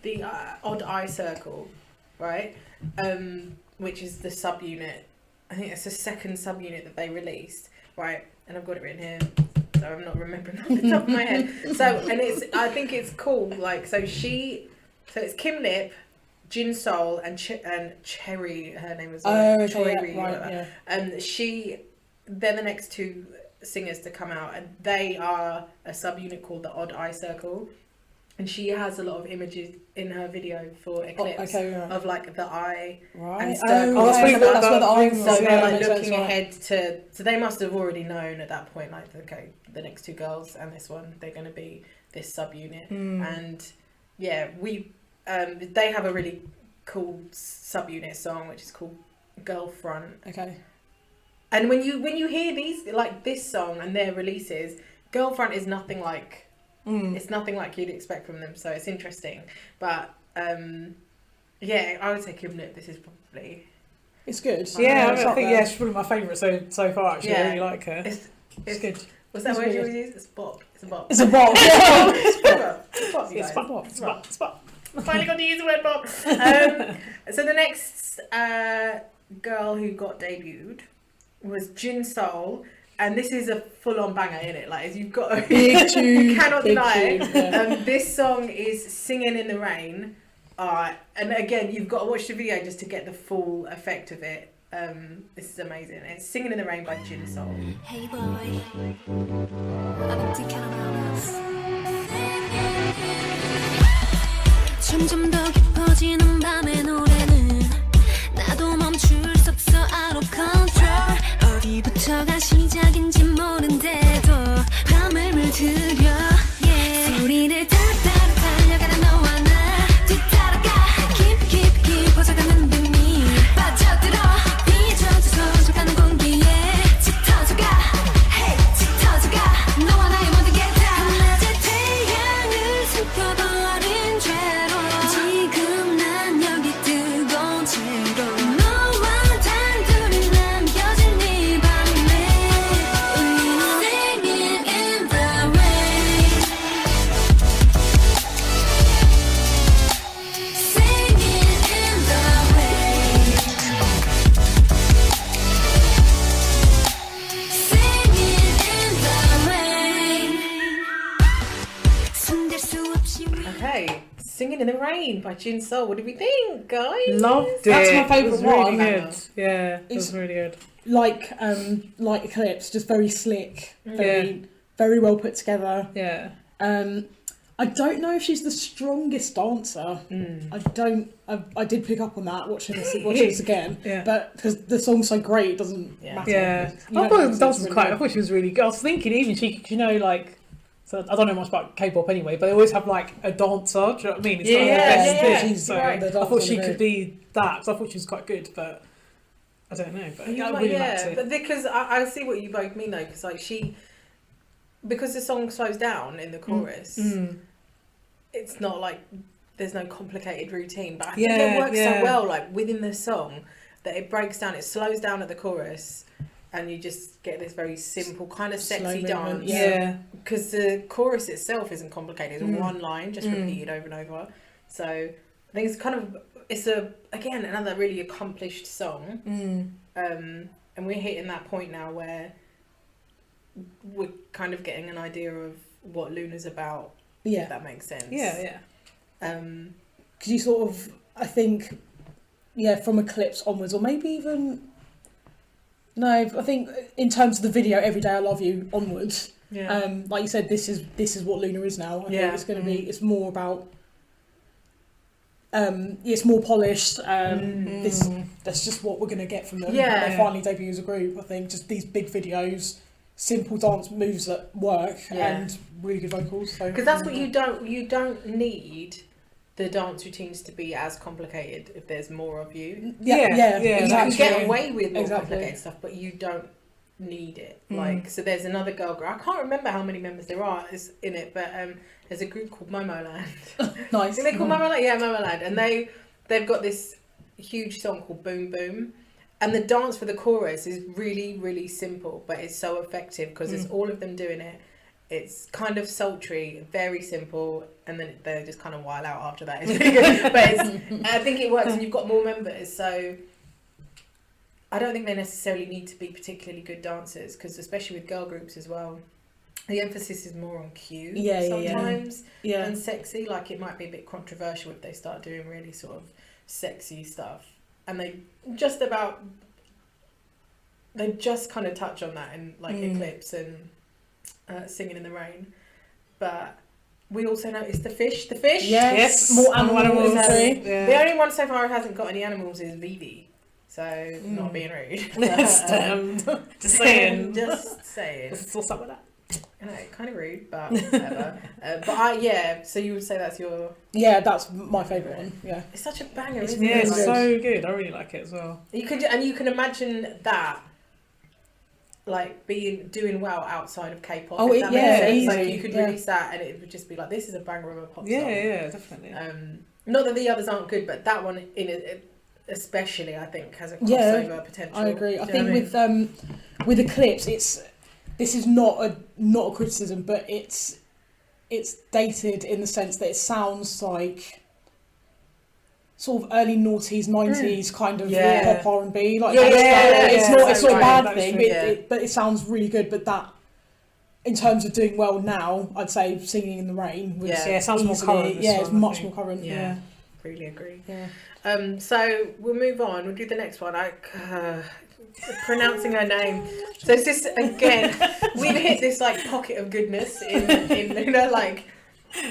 the Odd Eye Circle, right? Which is the subunit. I think it's the second subunit that they released, right? And I've got it written here, so I'm not remembering off the top of my head. So, and I think it's cool. Like, so it's Kim Lip, Jin Soul, and Choerry. Her name was Choerry. Right, yeah. They're the next 2 singers to come out, and they are a subunit called the Odd Eye Circle. And she has a lot of images in her video for Eclipse of like the eye and circles. Oh, that's where the eye was. So they're like makes looking sense, right. ahead to. So they must have already known at that point, like, okay, the next 2 girls and this one, they're going to be this subunit. And yeah, they have a really cool subunit song which is called Girlfront. Okay. And when you hear these, like this song and their releases, Girlfront is nothing like. It's nothing like you'd expect from them, so it's interesting. But yeah, I would say Kim Lip. This is probably. It's good. Yeah, It's I up think there. she's probably my favourite so far. Actually, I really like her. It's good. Was that It's word you good. always use? It's bop. It's a bop. It's a bop. It's bop. It's bop. You It's guys. spot. It's bop. It's spot. I finally got to use the word bop. So the next girl who got debuted was Jin Soul. And this is a full-on banger, innit? Like, you've got Big tune. you cannot big deny it. tune, yeah. This song is "Singing in the Rain," and again, you've got to watch the video just to get the full effect of it. This is amazing. It's "Singing in the Rain" by Jin Soul. Hey boy, I've been thinking about us. 점점 더 깊어지는 밤의 노래는 나도 멈출 수 없어 out of control 어디부터가 시작인지 모른대도 밤을 물들여 yeah. 소리를 따라 달려가는 너와 나 뒤따라가 깊이 퍼져가는 뱀이 빠져들어 삐져져서 져가는 공기에 짙어져가 hey 짙어져가 너와 나의 모든 게 다 한낮의 태양을 숨겨버린 죄로 지금 난 여기 뜨거운 채로 너와 단둘이 남겨진 이 밤에 우리는 singing in the rain singing in the rain singing in the rain 숨길 수 없이 Okay, Singing in the Rain by Jin-Seol. What did we think, guys? Loved it. That's my favourite It was really one. good. Yeah, it It's- was really good. Like Eclipse, just very slick, very well put together. Yeah. I don't know if she's the strongest dancer. I did pick up on that watching this again. Yeah. But because the song's so great, it doesn't matter. Yeah, You I don't thought know the if dance it's was really quite. I good. thought she was really good. I was thinking even she, you know, like. So I don't know much about K-pop anyway, but they always have like a dancer. Do you know what I mean? It's kind of the best thing. She's So right. I thought she could be that. So I thought she was quite good, but I don't know. But I really liked it. But because I see what you both mean though, because like because the song slows down in the chorus, it's not like there's no complicated routine. But I think it works so well, like within the song, that it breaks down. It slows down at the chorus, and you just get this very simple kind of sexy dance. Yeah. Because the chorus itself isn't complicated. It's one line just repeated over and over. So I think it's again another really accomplished song. And we're hitting that point now where we're kind of getting an idea of what Loona's about. If that makes sense. Yeah. Because you sort of, I think, from Eclipse onwards, or maybe even. No, I think in terms of the video, Every Day I Love You onwards. Yeah. Like you said, this is what Loona is now. I think it's going to be. It's more about. It's more polished. That's just what we're going to get from them. Yeah. They finally debut as a group. I think just these big videos, simple dance moves that work, and really good vocals. So because that's what you don't need the dance routines to be as complicated if there's more of you. Yeah. You can exactly. get away with more Exactly. complicated stuff, but you don't need it. Mm. Like, so there's another girl group. I can't remember how many members there are in it, but there's a group called Momoland. Nice. Are they called Momoland? Yeah, Momoland. And they've got this huge song called Boom Boom. And the dance for the chorus is really, really simple, but it's so effective because it's all of them doing it. It's kind of sultry, very simple, and then they just kind of wild out after that. It's really good. But I think it works, and you've got more members, so I don't think they necessarily need to be particularly good dancers, because especially with girl groups as well, the emphasis is more on cute sometimes and sexy. Like, it might be a bit controversial if they start doing really sort of sexy stuff, and they just kind of touch on that in like Eclipse and Singing in the Rain. But we also noticed the fish. Yes. More animals. The only one so far who hasn't got any animals is Vivi. So not being rude. Just saying. Just saying. Just saw some of that. I know, kind of rude, but whatever. So you would say that's your... Yeah, that's my favourite one. Yeah. It's such a banger, isn't Yeah, it? it's good. so good. I really like it as well. You can imagine that, like, doing well outside of K-pop. Oh, if that makes sense. easy. Like, you could release that and it would just be like, this is a banger of a pop song. Yeah, definitely. Not that the others aren't good, but that one especially, I think, has a crossover potential. I agree. I Do you think know what I mean? with Eclipse, this is not a criticism, but it's dated in the sense that it sounds like sort of early noughties, 90s kind of pop R&B. Like it's not a bad thing, but it sounds really good. But that, in terms of doing well now, I'd say Singing in the Rain was it sounds more current. It's much more current. Yeah. Really agree. Yeah. So we'll move on. We'll do the next one. Pronouncing her name. So it's just, again, we've hit this like pocket of goodness in Loona. Like,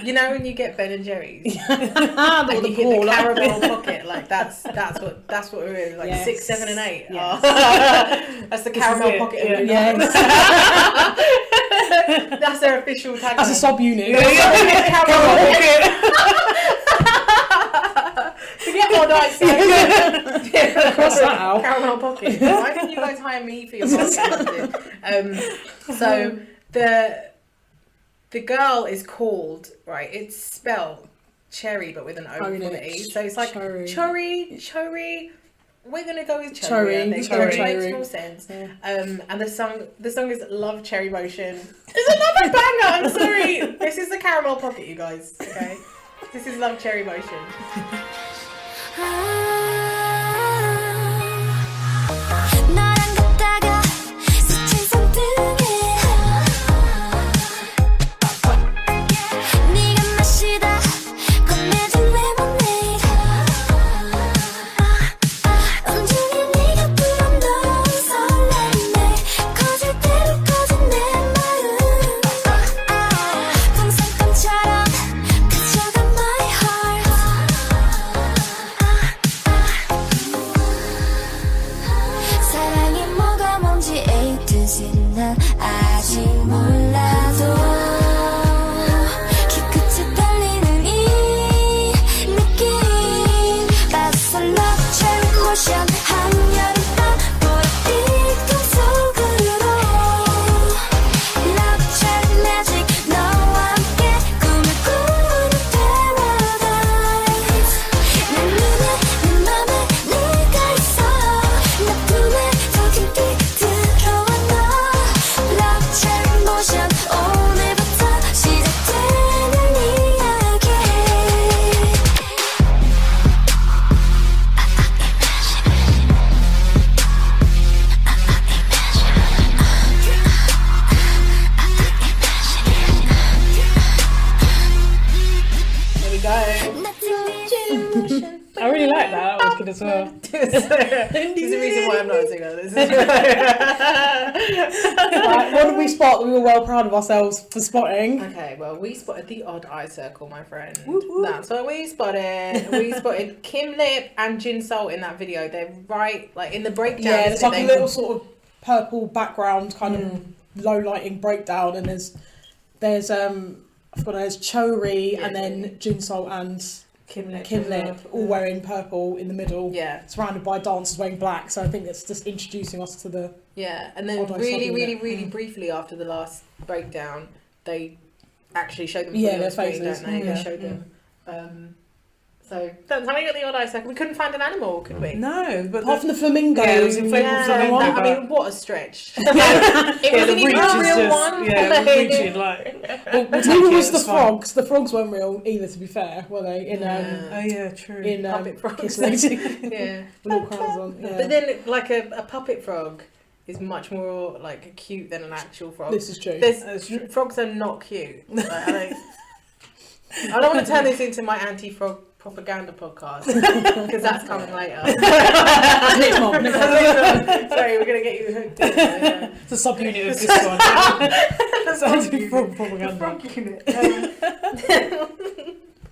You know when you get Ben and Jerry's And and the you hit the ball. caramel pocket, like that's what we're in, like Yes. 6, 7, and 8. Yes. Oh. That's the caramel it, pocket. yeah. Of Yes. That's their official tagline. As a sub-unit. Caramel pocket. Forget Odd Eye Circle. Cross that out. Caramel pocket. Why didn't you guys hire me for your marketing? So the girl is called, right, it's spelled Choerry but with an O Oh, before no, the E. So it's like Choerry. Choerry. We're gonna go with Choerry, Choerry. I think Choerry. Choerry makes more sense. Yeah. And the song is Love Cherry Motion. It's another banger. I'm sorry. This is the caramel pocket, you guys. Okay, this is Love Cherry Motion. 너랑 걷다가 스친 손등에 네가 마시다 건네준 레모네이드 온종일 네가 부른 너의 설렘에 커질 대로 커진 내 마음 풍선껌처럼 그쳐가 my heart 사랑이 뭐가 뭔지 A to Z 난 아직 몰라도 키끝에 떨리는 이 느낌 빠졌어 love cherry motion 한여름밤 보랏빛 금속으로 love cherry magic 너와 함께 꿈을 꾸는 paradise 내 눈에 내 맘에 네가 있어 내 품에 더 깊이 들어와 너 love cherry motion 오늘부터 시작되는 이야기 There we go. I really like that. That was good as well. There's a reason why I'm not a singer. This is Right, what did we spot that we were well proud of ourselves for spotting? Okay, well, we spotted the Odd Eye Circle, my friend. That's what we spotted. We spotted Kim Lip and Jin Seol in that video. They're right, like, in the breakdown. Yeah, it's like a they- little sort of purple background, kind of low lighting breakdown, and there's I forgot there's Choerry Yeah. and then Jin Seol and Kim Lip. Kim Lip all wearing purple in the middle. Yeah, Surrounded by dancers wearing black, so I think it's just introducing us to the. yeah. And then Odd Eye really, Circle, really, yeah. really briefly after the last breakdown, they actually showed them Yeah, fully their on screen, faces. don't they? Yeah. They showed them. So that's how we got the Odd Eye Circle. We couldn't find an animal, could we? No, but Apart from the flamingo. Yeah, it was inflatable Yeah, flamingo, I but- mean, what a stretch. It yeah, wasn't the even reach a is real just one. yeah, the reaching like. We'll take Neither it, was the it's fine. frogs. The frogs weren't real either, to be fair, were they? In Oh yeah, true. in Puppet frogs. Kiss Lady. Yeah. Little crowns on. Yeah. But then, like, a puppet frog is much more, like, cute than an actual frog. This is true. That's true. Frogs are not cute. Like, I don't want to turn this into my anti-frog propaganda podcast, because that's coming later. Next month. Next month. Sorry, we're going to get you hooked in. It's a subunit of this one. Sounds like frog propaganda. Frog unit.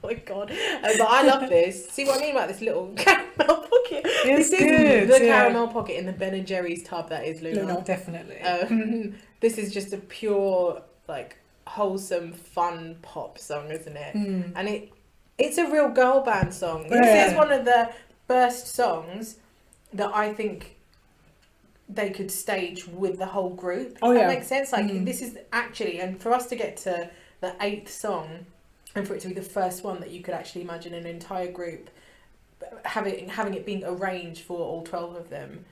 Oh my god. But I love this. See what I mean about this little caramel pocket? It's This is good, the yeah. caramel pocket in the Ben and Jerry's tub that is Loona. Loona. Definitely. This is just a pure, like, wholesome, fun pop song, isn't it? And it's a real girl band song. This Yeah. is one of the first songs that I think they could stage with the whole group. Oh, That yeah. makes sense. Like, this is actually, and for us to get to the 8th song, and for it to be the first one that you could actually imagine an entire group having it being arranged for all 12 of them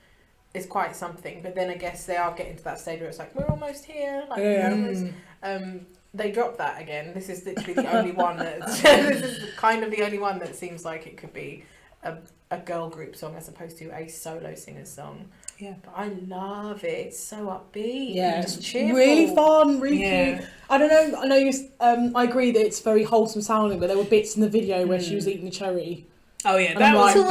is quite something. But then I guess they are getting to that stage where it's like, we're almost here. Like, Yeah. we're almost, they dropped that again. This is literally the only one this is kind of the only one that seems like it could be a girl group song as opposed to a solo singer song. Yeah. But I love it. It's so upbeat. Yeah, and just cheerful. really fun, really Yeah. cute. I don't know. I know you. I agree that it's very wholesome sounding, but there were bits in the video where she was eating a cherry. Oh yeah, And that I'm was like- a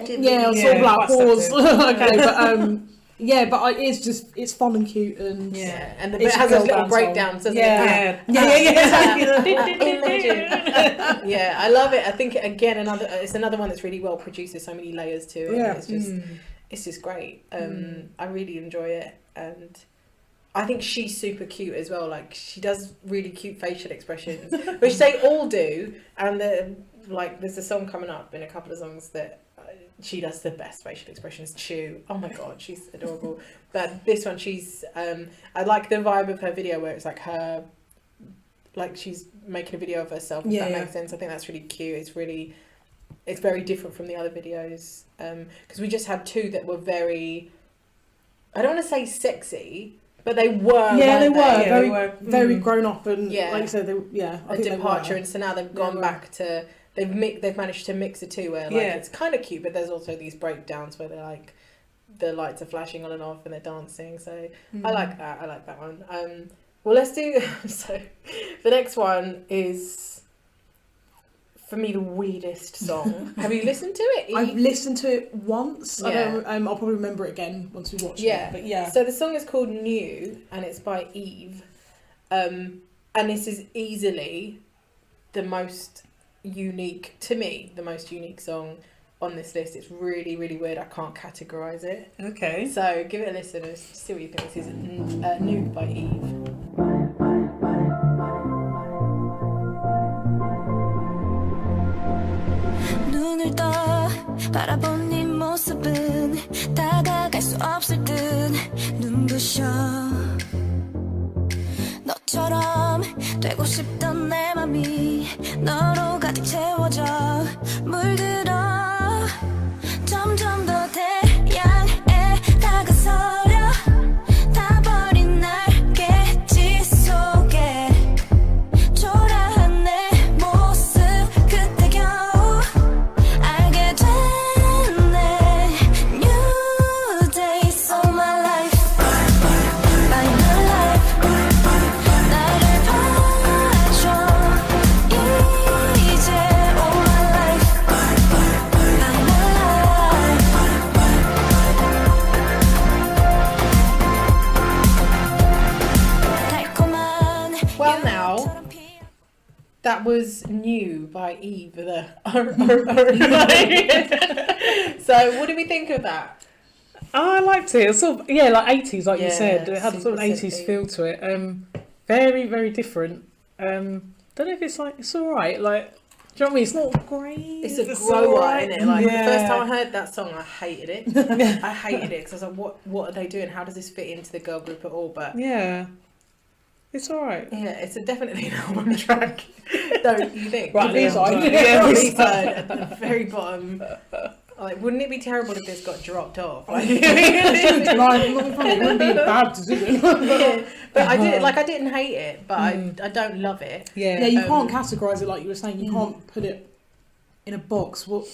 bit. Yeah, I was Yeah, sort of like quite pause. seductive. Okay, Yeah, but it's fun and cute and and it's it has a those girl little band breakdowns, doesn't Yeah. it? Yeah, I love it. I think again it's another one that's really well produced. There's so many layers to it. Yeah. It's just great. I really enjoy it, and I think she's super cute as well. Like she does really cute facial expressions, which they all do. And there's a song coming up in a couple of songs that she does the best facial expressions. Chuu, oh my god, she's adorable. But this one, she's I like the vibe of her video where it's like her, like she's making a video of herself. If that makes sense. I think that's really cute. It's very different from the other videos. Because we just had two that were very, I don't want to say sexy, but they were. Yeah, they weren't were very grown up and Yeah. like you said, a departure, and so now they've gone back to they've managed to mix the two where like it's kind of cute, but there's also these breakdowns where they're like the lights are flashing on and off and they're dancing. So I like that one. Well, let's do so. The next one is, for me, the weirdest song. Have you listened to it? I've listened to it once. I Yeah. don't, I'll probably remember it again once we watch Yeah. it. But yeah. So the song is called New, and it's by Yves. And this is easily the most unique, to me, the most unique song on this list. It's really, really weird. I can't categorise it. Okay. So give it a listen and see what you think. This is New by Yves. 눈을 떠 바라본 네 모습은 다가갈 수 없을 듯 눈부셔 너처럼 되고 싶던 내 맘이 너로 가득 채워져 물들어 점점 더 태양에 다가서려 타버린 날개짓 속에 초라한 내 모습 그때 겨우 알게 됐네 New days of my life by my life 나를 봐줘 이제 all my life by my life 달콤한 Well, now, that was New by Yves. So what do we think of that? I liked it. It's sort of, like 80s, like you Yeah, said. It had a sort of super 80s synthy. feel to it. Very, very different. Don't know if it's alright. Like, do you know what I mean? It's not great. It's a It's grower, alright. isn't it? Like the first Yeah. time I heard that song, I hated it. I hated it because I was like, what are they doing? How does this fit into the girl group at all? But Yeah. It's alright. yeah, it's definitely an album track. Don't you think? Right, The B-side. album track. Yeah, The B-side. B-side at the very bottom. Like, wouldn't it be terrible if this got dropped off? Like, It wouldn't be bad to do it. yeah. But I didn't hate it, but I don't love it. Yeah. Yeah, you can't categorise it like you were saying. You can't put it in a box. Well,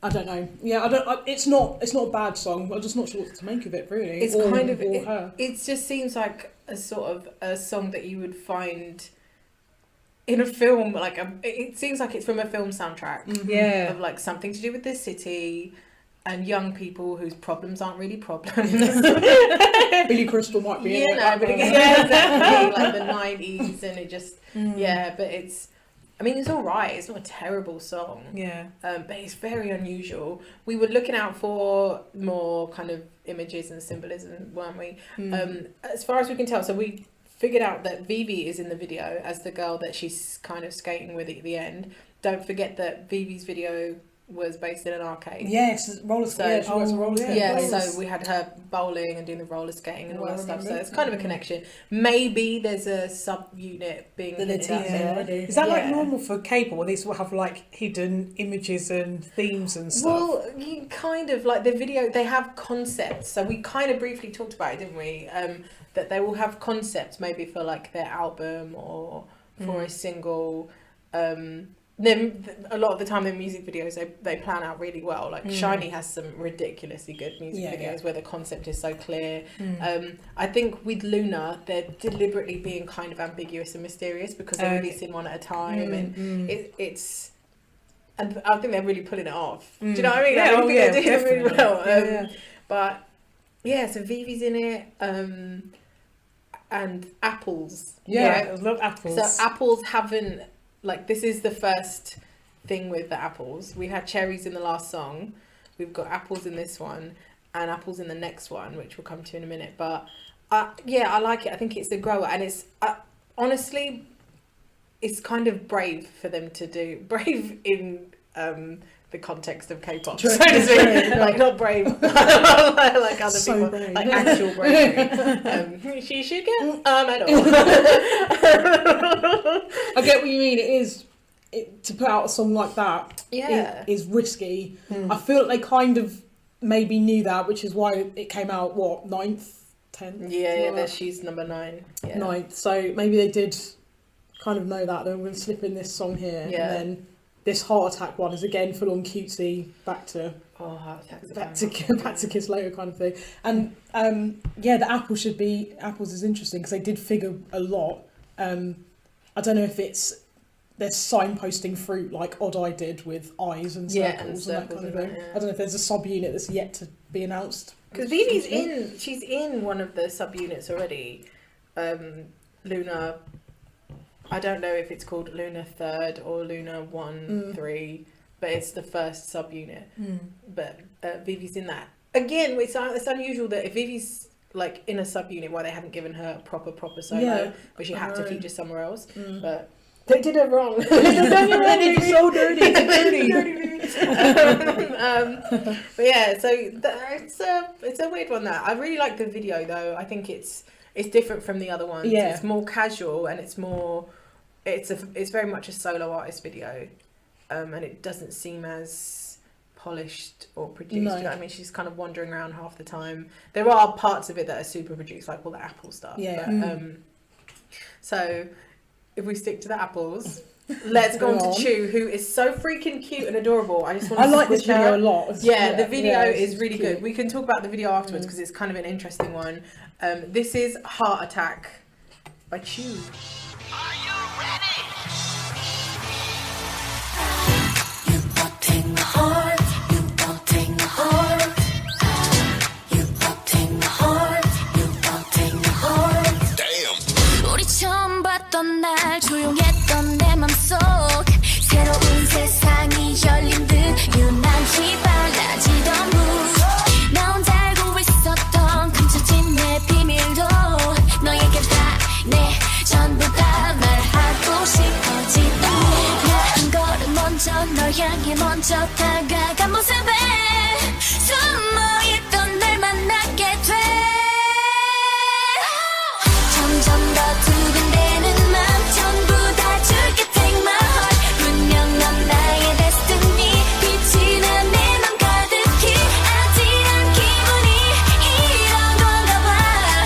I don't know. Yeah, it's not a bad song. I'm just not sure what to make of it. Really, It's or, kind of or her. it just seems like a sort of a song that you would find in a film. Like it seems like it's from a film soundtrack Yeah. of like something to do with the city and young people whose problems aren't really problems. Billy Crystal might be in You it. know, but yeah, exactly, like the 90s, and it just but it's all right. It's not a terrible song. Yeah. But it's very unusual. We were looking out for more kind of images and symbolism, weren't we? As far as we can tell, so we figured out that Vivi is in the video as the girl that she's kind of skating with at the end. Don't forget that Vivi's video was based in an arcade. Yes, roller skating. So- She works a roller skating Yeah, place. so we had her bowling and doing the roller skating and all Well, that I stuff. So remember. it's kind of a connection. Maybe there's a sub-unit being That they're hinted at teasing there. already. Is that like Yeah. normal for K-pop? Or these will have like hidden images and themes and stuff? Well, you kind of like the video, they have concepts. So we kind of briefly talked about it, didn't we? That they will have concepts maybe for like their album or for a single. Then a lot of the time in music videos they plan out really well. Like Shiny has some ridiculously good music Yeah, videos yeah. where the concept is so clear. I think with LOONA they're deliberately being kind of ambiguous and mysterious because they're Okay. releasing one at a time and it's. And I think they're really pulling it off. Do you know what I mean? Yeah, I oh think yeah, they're doing it really definitely. well. Yeah. But Yeah, so Vivi's in it, and apples. Yeah, I love apples. So apples haven't, like, this is the first thing with the apples. We had cherries in the last song. We've got apples in this one, and apples in the next one, which we'll come to in a minute. But yeah, I like it. I think it's a grower, and it's honestly, it's kind of brave for them to do. Brave in the context of K-pop, so to speak. Like, not brave like other So people, brave. like actual bravery. She should get medal. I get what you mean. To put out a song like that, Yeah. is risky. I feel like they kind of maybe knew that, which is why it came out, what, 9th, 10th? Yeah, she's number 9. Yeah. 9th. So maybe they did kind of know that they were going to slip in this song here, Yeah. and then this Heart Attack one is again full on cutesy, back to Kiss Later kind of thing. And yeah, the apples is interesting because they did figure a lot. I don't know if they're signposting fruit like Odd Eye did with eyes and circles and that kind of thing. Yeah. I don't know if there's a subunit that's yet to be announced. Because Vivi's she's in one of the subunits already. LOONA, I don't know if it's called LOONA 3rd or LOONA 1-3, but it's the first subunit. But Vivi's in that. Again, it's unusual that if Vivi's like in a subunit, why they haven't given her a proper solo, but she had to feature somewhere else. But they did it wrong. It's so dirty. But yeah, so it's a weird one. That I really like the video though. I think it's different from the other ones. Yeah. It's more casual and it's very much a solo artist video, and it doesn't seem as polished or produced. No. You know what I mean? She's kind of wandering around half the time. There are parts of it that are super produced, like all the apple stuff. Yeah. But, so if we stick to the apples, let's go on to Chuu, who is so freaking cute and adorable. I just want to I like this switch her. video a lot. Yeah, the video is it's really cute. good. We can talk about the video afterwards because it's kind of an interesting one. This is Heart Attack by Chuu. Are you ready? You wanting my heart, you wanting my heart. You wanting my heart, you wanting my heart. Damn. 우리 처음 봤던 날 조용했던 내 맘속 새로운 세상이 열린 듯 유난히 빨라지던 mood. 나 혼자 알고 있었던 감춰진 내 비밀도 너에게 다 내 전부 다 말하고 싶어지던 나한 걸음 먼저 널 향해 먼저 다가간 모습에 숨어있던 날 만나게 돼 점점 더 두근대는 맘 전부 다 줄게 take my heart 분명 넌 나의 destiny 빛이 나 내 맘 가득히 아찔한 기분이 이런 건가 봐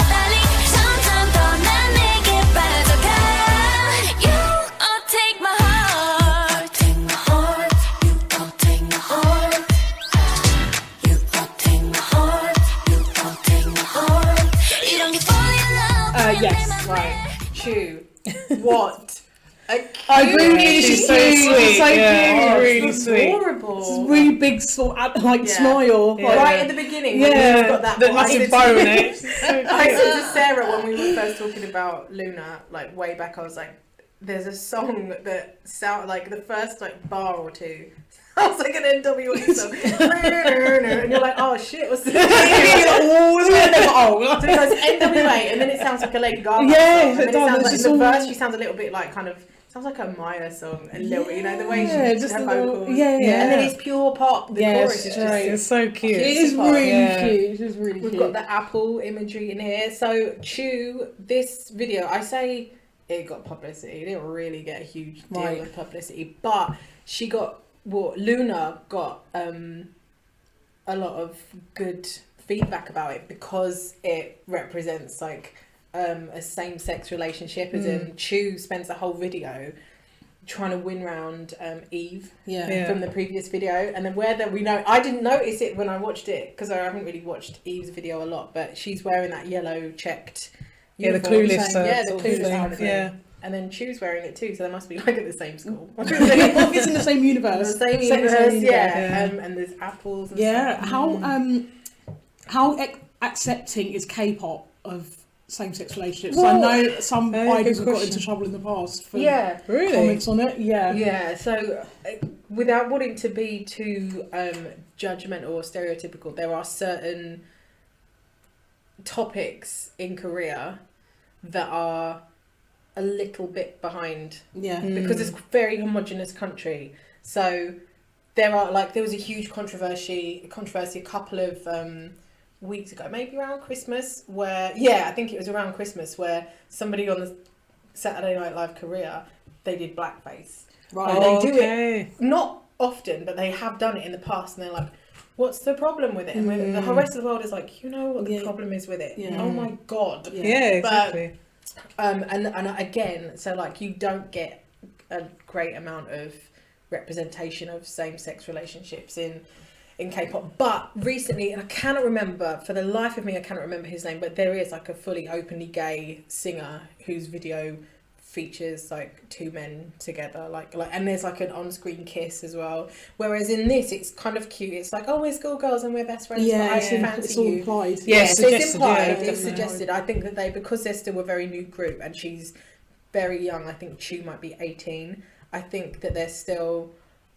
달리 점점 더 난 내게 빠져가 You take my heart take my heart You take my heart You take my heart You take my heart 이런 게 fall in love Yes. Right, Chuu. What a cute. I really She's so cute. sweet. So Yeah, cute. really It's sweet. adorable. It's really big sort of, like Yeah. smile. Yeah. Like, Right at the beginning, when Yeah, you've got that the I massive said bow to- in it. I said to Sarah when we were first talking about LOONA, like way back, I was like, there's a song that sound like the first like bar or two sounds like an NWA song. And you're like, oh shit, what's this? So it goes NWA and then it sounds like a Lady Gaga Yeah, song. And then it does, sounds it's like just in the all- verse she sounds a little bit like kind of sounds like a Maya song a little bit, you know, the way Yeah, she just her a little- vocals. yeah. And then it's pure pop. The Yeah, chorus it's is right. just It's so cute. it is Super. really Yeah. cute. It is really We've cute. got the apple imagery in here. So Chuu, this video, I say it got publicity. It didn't really get a huge deal Right. of publicity, but she got LOONA got a lot of good feedback about it because it represents like a same-sex relationship. As in, Chuu spends the whole video trying to win round Yves Yeah. from the previous video, and then we know I didn't notice it when I watched it because I haven't really watched Yves' video a lot, but she's wearing that yellow checked Yeah, the uniform. Clueless. Yeah, the sort of Clueless thing. kind of thing. Yeah. And then Chuu's wearing it too, so they must be like at the same school. It's in the same universe. The same Set in the universe, same yeah. Yeah. And there's apples and Yeah. stuff. How accepting is K-pop of same-sex relationships. Well, I know some idols have got question. into trouble in the past for Really? comments on it. Yeah. Yeah, so without wanting to be too judgmental or stereotypical, there are certain topics in Korea that are a little bit behind Yeah. because it's a very homogenous country. So there was a huge controversy a couple of weeks ago, maybe around Christmas, I think it was around Christmas, where somebody on the Saturday Night Live Korea, they did blackface. Right. And they do it not often, but they have done it in the past, and they're like, what's the problem with it? And the whole rest of the world is like, you know what the problem is with it. Yeah. Oh my God. Yeah, exactly. But, and again, so like you don't get a great amount of representation of same-sex relationships in K-pop. But recently, and I cannot remember, for the life of me, I cannot remember his name, but there is like a fully openly gay singer whose video features like two men together, like and there's like an on-screen kiss as well, whereas in this it's kind of cute. It's like, oh, we're schoolgirls and we're best friends, but I fancy it's all you. implied. So it's implied, it's definitely. suggested. I think that because they're still a very new group and she's very young, I think Chuu might be 18, I think that they're still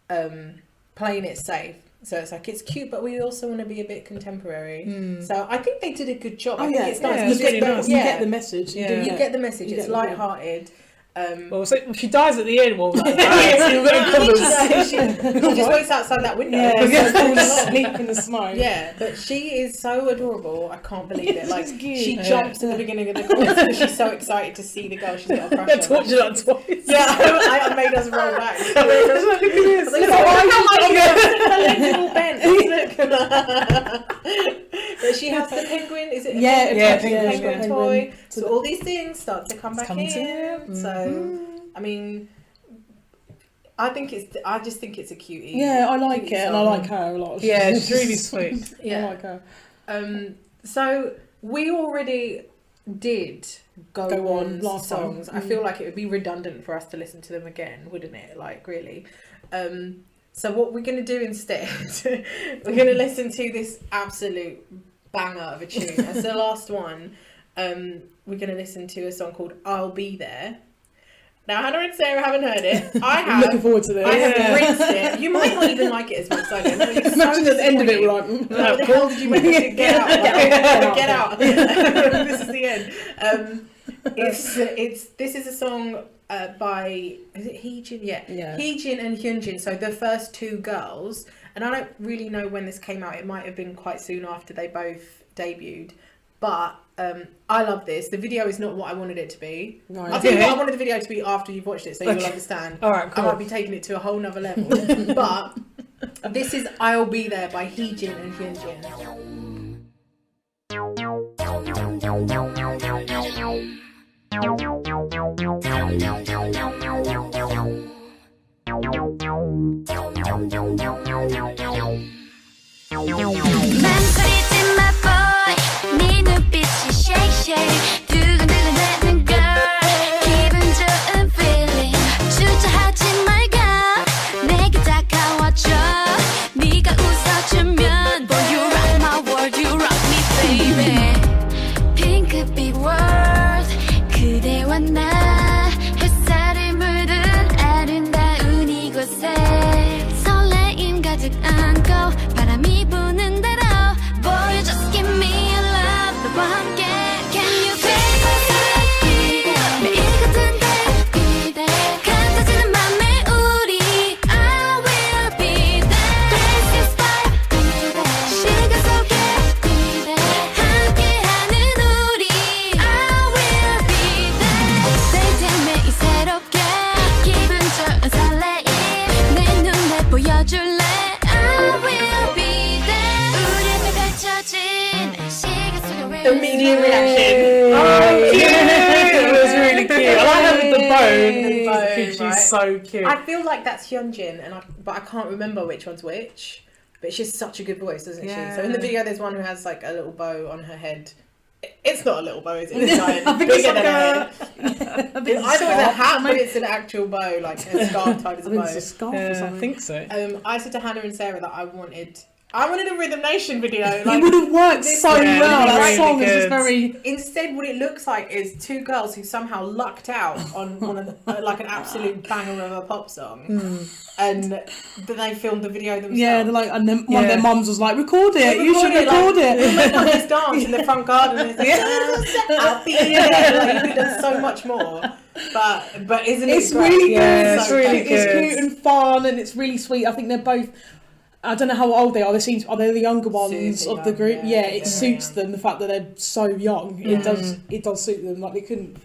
playing it safe. So it's like, it's cute, but we also want to be a bit contemporary. So I think they did a good job. I think it's nice. Yeah, it's really nice. You get the message. Yeah. You get the message. You It's get the light-hearted. Well, so she dies at the end. Well, like, She just waits outside that window. Yeah, falls asleep in the snow. Yeah, but she is so adorable. I can't believe it. Like, cute. she jumps at the beginning of the chorus because she's so excited to see the girl she's got a crush on. tortured that twice. Yeah, I made us roll back. Look at this. But she has the penguin. Is it? Yeah, penguin toy. So all these things start to come back Come to in. So I mean, I just think it's a cutie. Yeah, I like it, song. and I like her a lot. Yeah, she's really sweet. I like her. So we already did go on last songs. time. I feel like it would be redundant for us to listen to them again, wouldn't it? Like, really. So what we're going to do instead, we're going to listen to this absolute banger of a tune. As the last one, we're going to listen to a song called I'll Be There. Now, Hannah and Sarah haven't heard it. I have. I'm looking forward to this. I have rinsed it. You might not even like it as much as I do. Imagine at the end of it, we're like, what the hell did you make us do? Get out. Get out. This is the end. This is a song by, is it Heejin? Yeah. Heejin and HyunJin. So the first two girls, and I don't really know when this came out. It might have been quite soon after they both debuted. But I love this. The video is not what I wanted it to be. Right. I'll tell you what I wanted the video to be after you've watched it, so you'll understand. All right, cool. I might be taking it to a whole nother level. But this is I'll Be There by Heejin and HyunJin. 네 눈빛이 shake shake 두근두근대는 girl 기분 좋은 feeling 주저하지 말고 내게 다가와줘 네가 웃어주면 Boy you rock my world you rock me baby 핑크빛 world 그대와 나 햇살을 물든 아름다운 이곳에 설레임 가득 안고 바람이 부는 대로 Boy just give me a love 너와 함께 Can you take my side 매일 같은 때 같아지는 맘에 우리 I will be there Place your spot 시간 속에 함께하는 우리 I will be there 매일 매일 새롭게 기분 좋은 설레임 내 눈에 보여줄래 I will be there 우리의 펼쳐진 시간 속에 Immediate reaction. Oh, cute! It was really cute. I like her with the The bone. bone, She's right? so cute. I feel like that's HyunJin, but I can't remember which one's which. But she has such a good voice, doesn't she? So in the video, there's one who has like a little bow on her head. It's not a little bow, is it? It's giant. Bigger than her head. I thought it was a hat, but it's an actual bow, like a scarf tied as a I think it's a bow. scarf or I something. think so. I said to Hannah and Sarah that I wanted a Rhythm Nation video. It would have worked so well. That really song is just good. very. Instead, what it looks like is two girls who somehow lucked out on one of the, like an absolute banger of a pop song, and then they filmed the video themselves. Yeah, they're like, and then one of their mums was like, "Record it. You should record it." We'll make like this dance in the front garden. And it's like, I'll be there. Like, you could have done so much more. But isn't it? It's great? really good. Yeah, it's really It's good. cute and fun, and it's really sweet. I think they're both. I don't know how old they are. Are they the younger ones Super of the young, group? yeah, Yeah, it very suits young. them. The fact that they're so young, it does suit them. Like they couldn't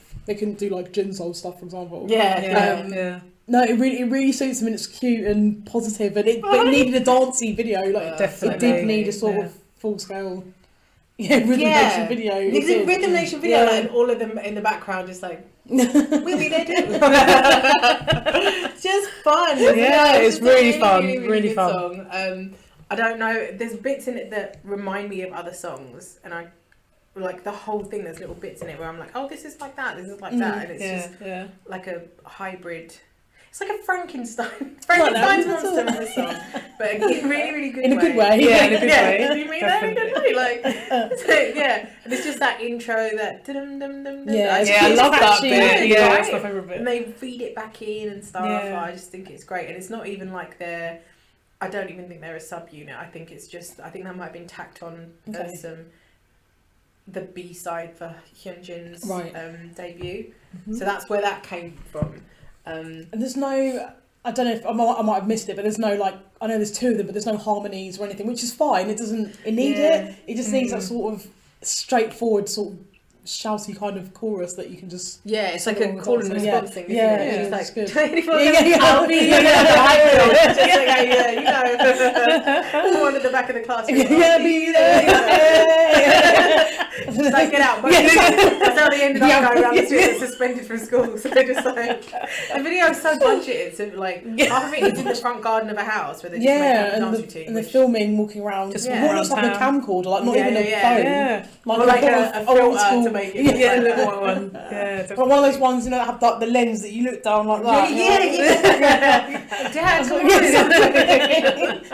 do like Jin's stuff, for example. Yeah. No, it really suits them, and it's cute and positive, and but it needed a dancey video. Like Definitely. it did need a sort of full scale, Rhythm Nation video. It It's a did. Rhythm Nation video, Yeah. like, and all of them in the background just like, we there too. Just fun. Yeah, it's just a really fun, really good fun. Song. I don't know. There's bits in it that remind me of other songs, and I like the whole thing. There's little bits in it where I'm like, oh, this is like that. This is like that, and it's just like a hybrid. It's like a Frankenstein. Frankenstein's monster in this song, but in a really good way. In a good way. Yeah, in a good way. You mean that in a good way? Like, and it's just that intro, that dum-dum-dum-dum. Yeah, I love that catchy. bit. Yeah, Yeah, right. that's my favourite bit. And they feed it back in and stuff. Yeah. I just think it's great, and it's not even like I don't even think they're a sub-unit. I think it's just. I think that might have been tacked on as the B side for HyunJin's debut. Mm-hmm. So that's where that came from. And there's no, I don't know if I might have missed it, but there's no like, I know there's two of them, but there's no harmonies or anything, which is fine. It need it. It just needs that sort of straightforward, sort of shouty kind of chorus that you can just. Yeah, it's like a call and response thing, isn't yeah, it? yeah, It's it's like, good. I'll be here. Just like, you know, one at the back of the class. Yeah, be there. Just like, get out. But that's how they ended up going around the street suspended from school. So just like, the video is so budgeted. So like, half of it is in the front garden of a house where they just make a dance routine. And they're filming, walking around. Just what looks like a camcorder, like not even a phone. Yeah. Like a filter to make it. Yeah, a little one. Yeah, but one of those ones, that have like the lens that you look down like that. Yeah. Dad, come on.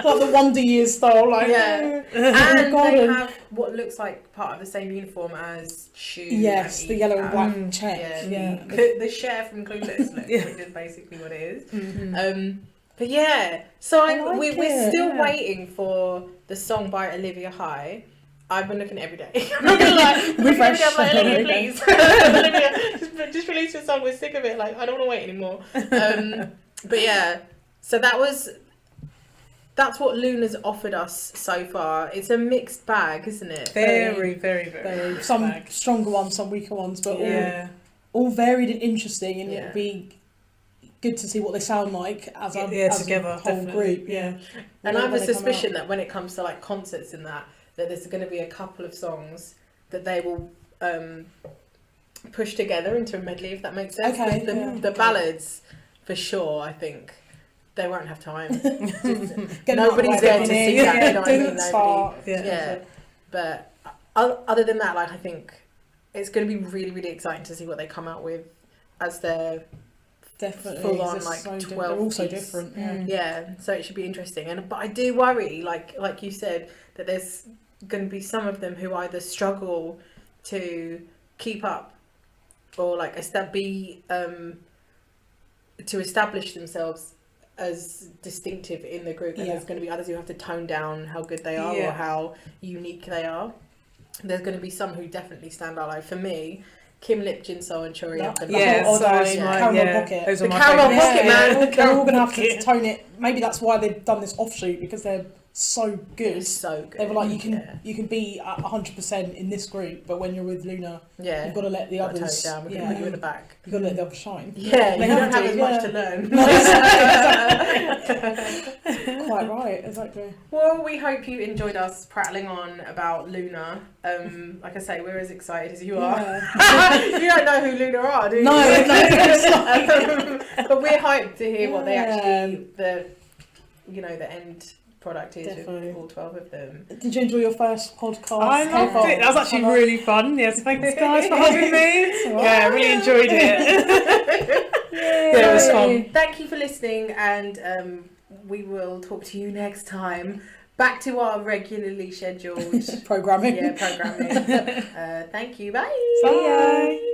Like the Wonder Years style, like. Yeah. And they have what looks like part of the same uniform as Chuu. Yes, and the Yves yellow and have. black check. Yeah. The share from Clueless look, which is basically what it is. Mm-hmm. But yeah, so we're still yeah. waiting for the song by Olivia Hye. I've been looking every day. I'm not gonna lie. Refresh. I'm like, Olivia, please. Olivia, just release your song. We're sick of it. Like, I don't want to wait anymore. But yeah, so that's what LOONA's offered us so far. It's a mixed bag, isn't it? Very Some bag. stronger ones, some weaker ones, but all all varied and interesting, and Yeah. it'll be good to see what they sound like as a together, a whole definitely. group. And When I have a they come suspicion out. that when it comes to like concerts and that there's going to be a couple of songs that they will push together into a medley, if that makes sense. Okay, The ballads, for sure, I think. They won't have time. Get Nobody's there to see that. You know what I mean? Didn't start. Yeah. But other than that, like, I think it's going to be really, really exciting to see what they come out with as their Definitely. full on, It's like, so 12 they're all so piece. different. Yeah, so it should be interesting. But I do worry, like you said, that there's going to be some of them who either struggle to keep up or like to establish themselves as distinctive in the group, and there's going to be others who have to tone down how good they are or how unique they are. There's going to be some who definitely stand out. Like for me, Kim Lip, Jin Seo, and Choerry up and Caramel Pocket. Those are The my Caramel favourites. Pocket, man. They're all going to have to tone it. Maybe that's why they've done this offshoot, because they're so good. It's so good. They were like, you can be at 100% in this group, but when you're with LOONA, you've got to let the others. Tone it down. We're going to put you in the back. You've got to let the others shine. Yeah, you They don't have have to, as much to learn. Quite right, exactly. Well, we hope you enjoyed us prattling on about LOONA. Like I say, we're as excited as you are. You don't know who LOONA are, do you? No. But we're hyped to hear what they actually, the end product is with all 12 of them. Did you enjoy your first podcast? I loved it. That was actually really fun. Yes, thanks guys for having me. Yeah, I really enjoyed it. Yeah, it was fun. Thank you for listening, and we will talk to you next time. back to our regularly scheduled Programming. programming. Thank you. Bye. Bye.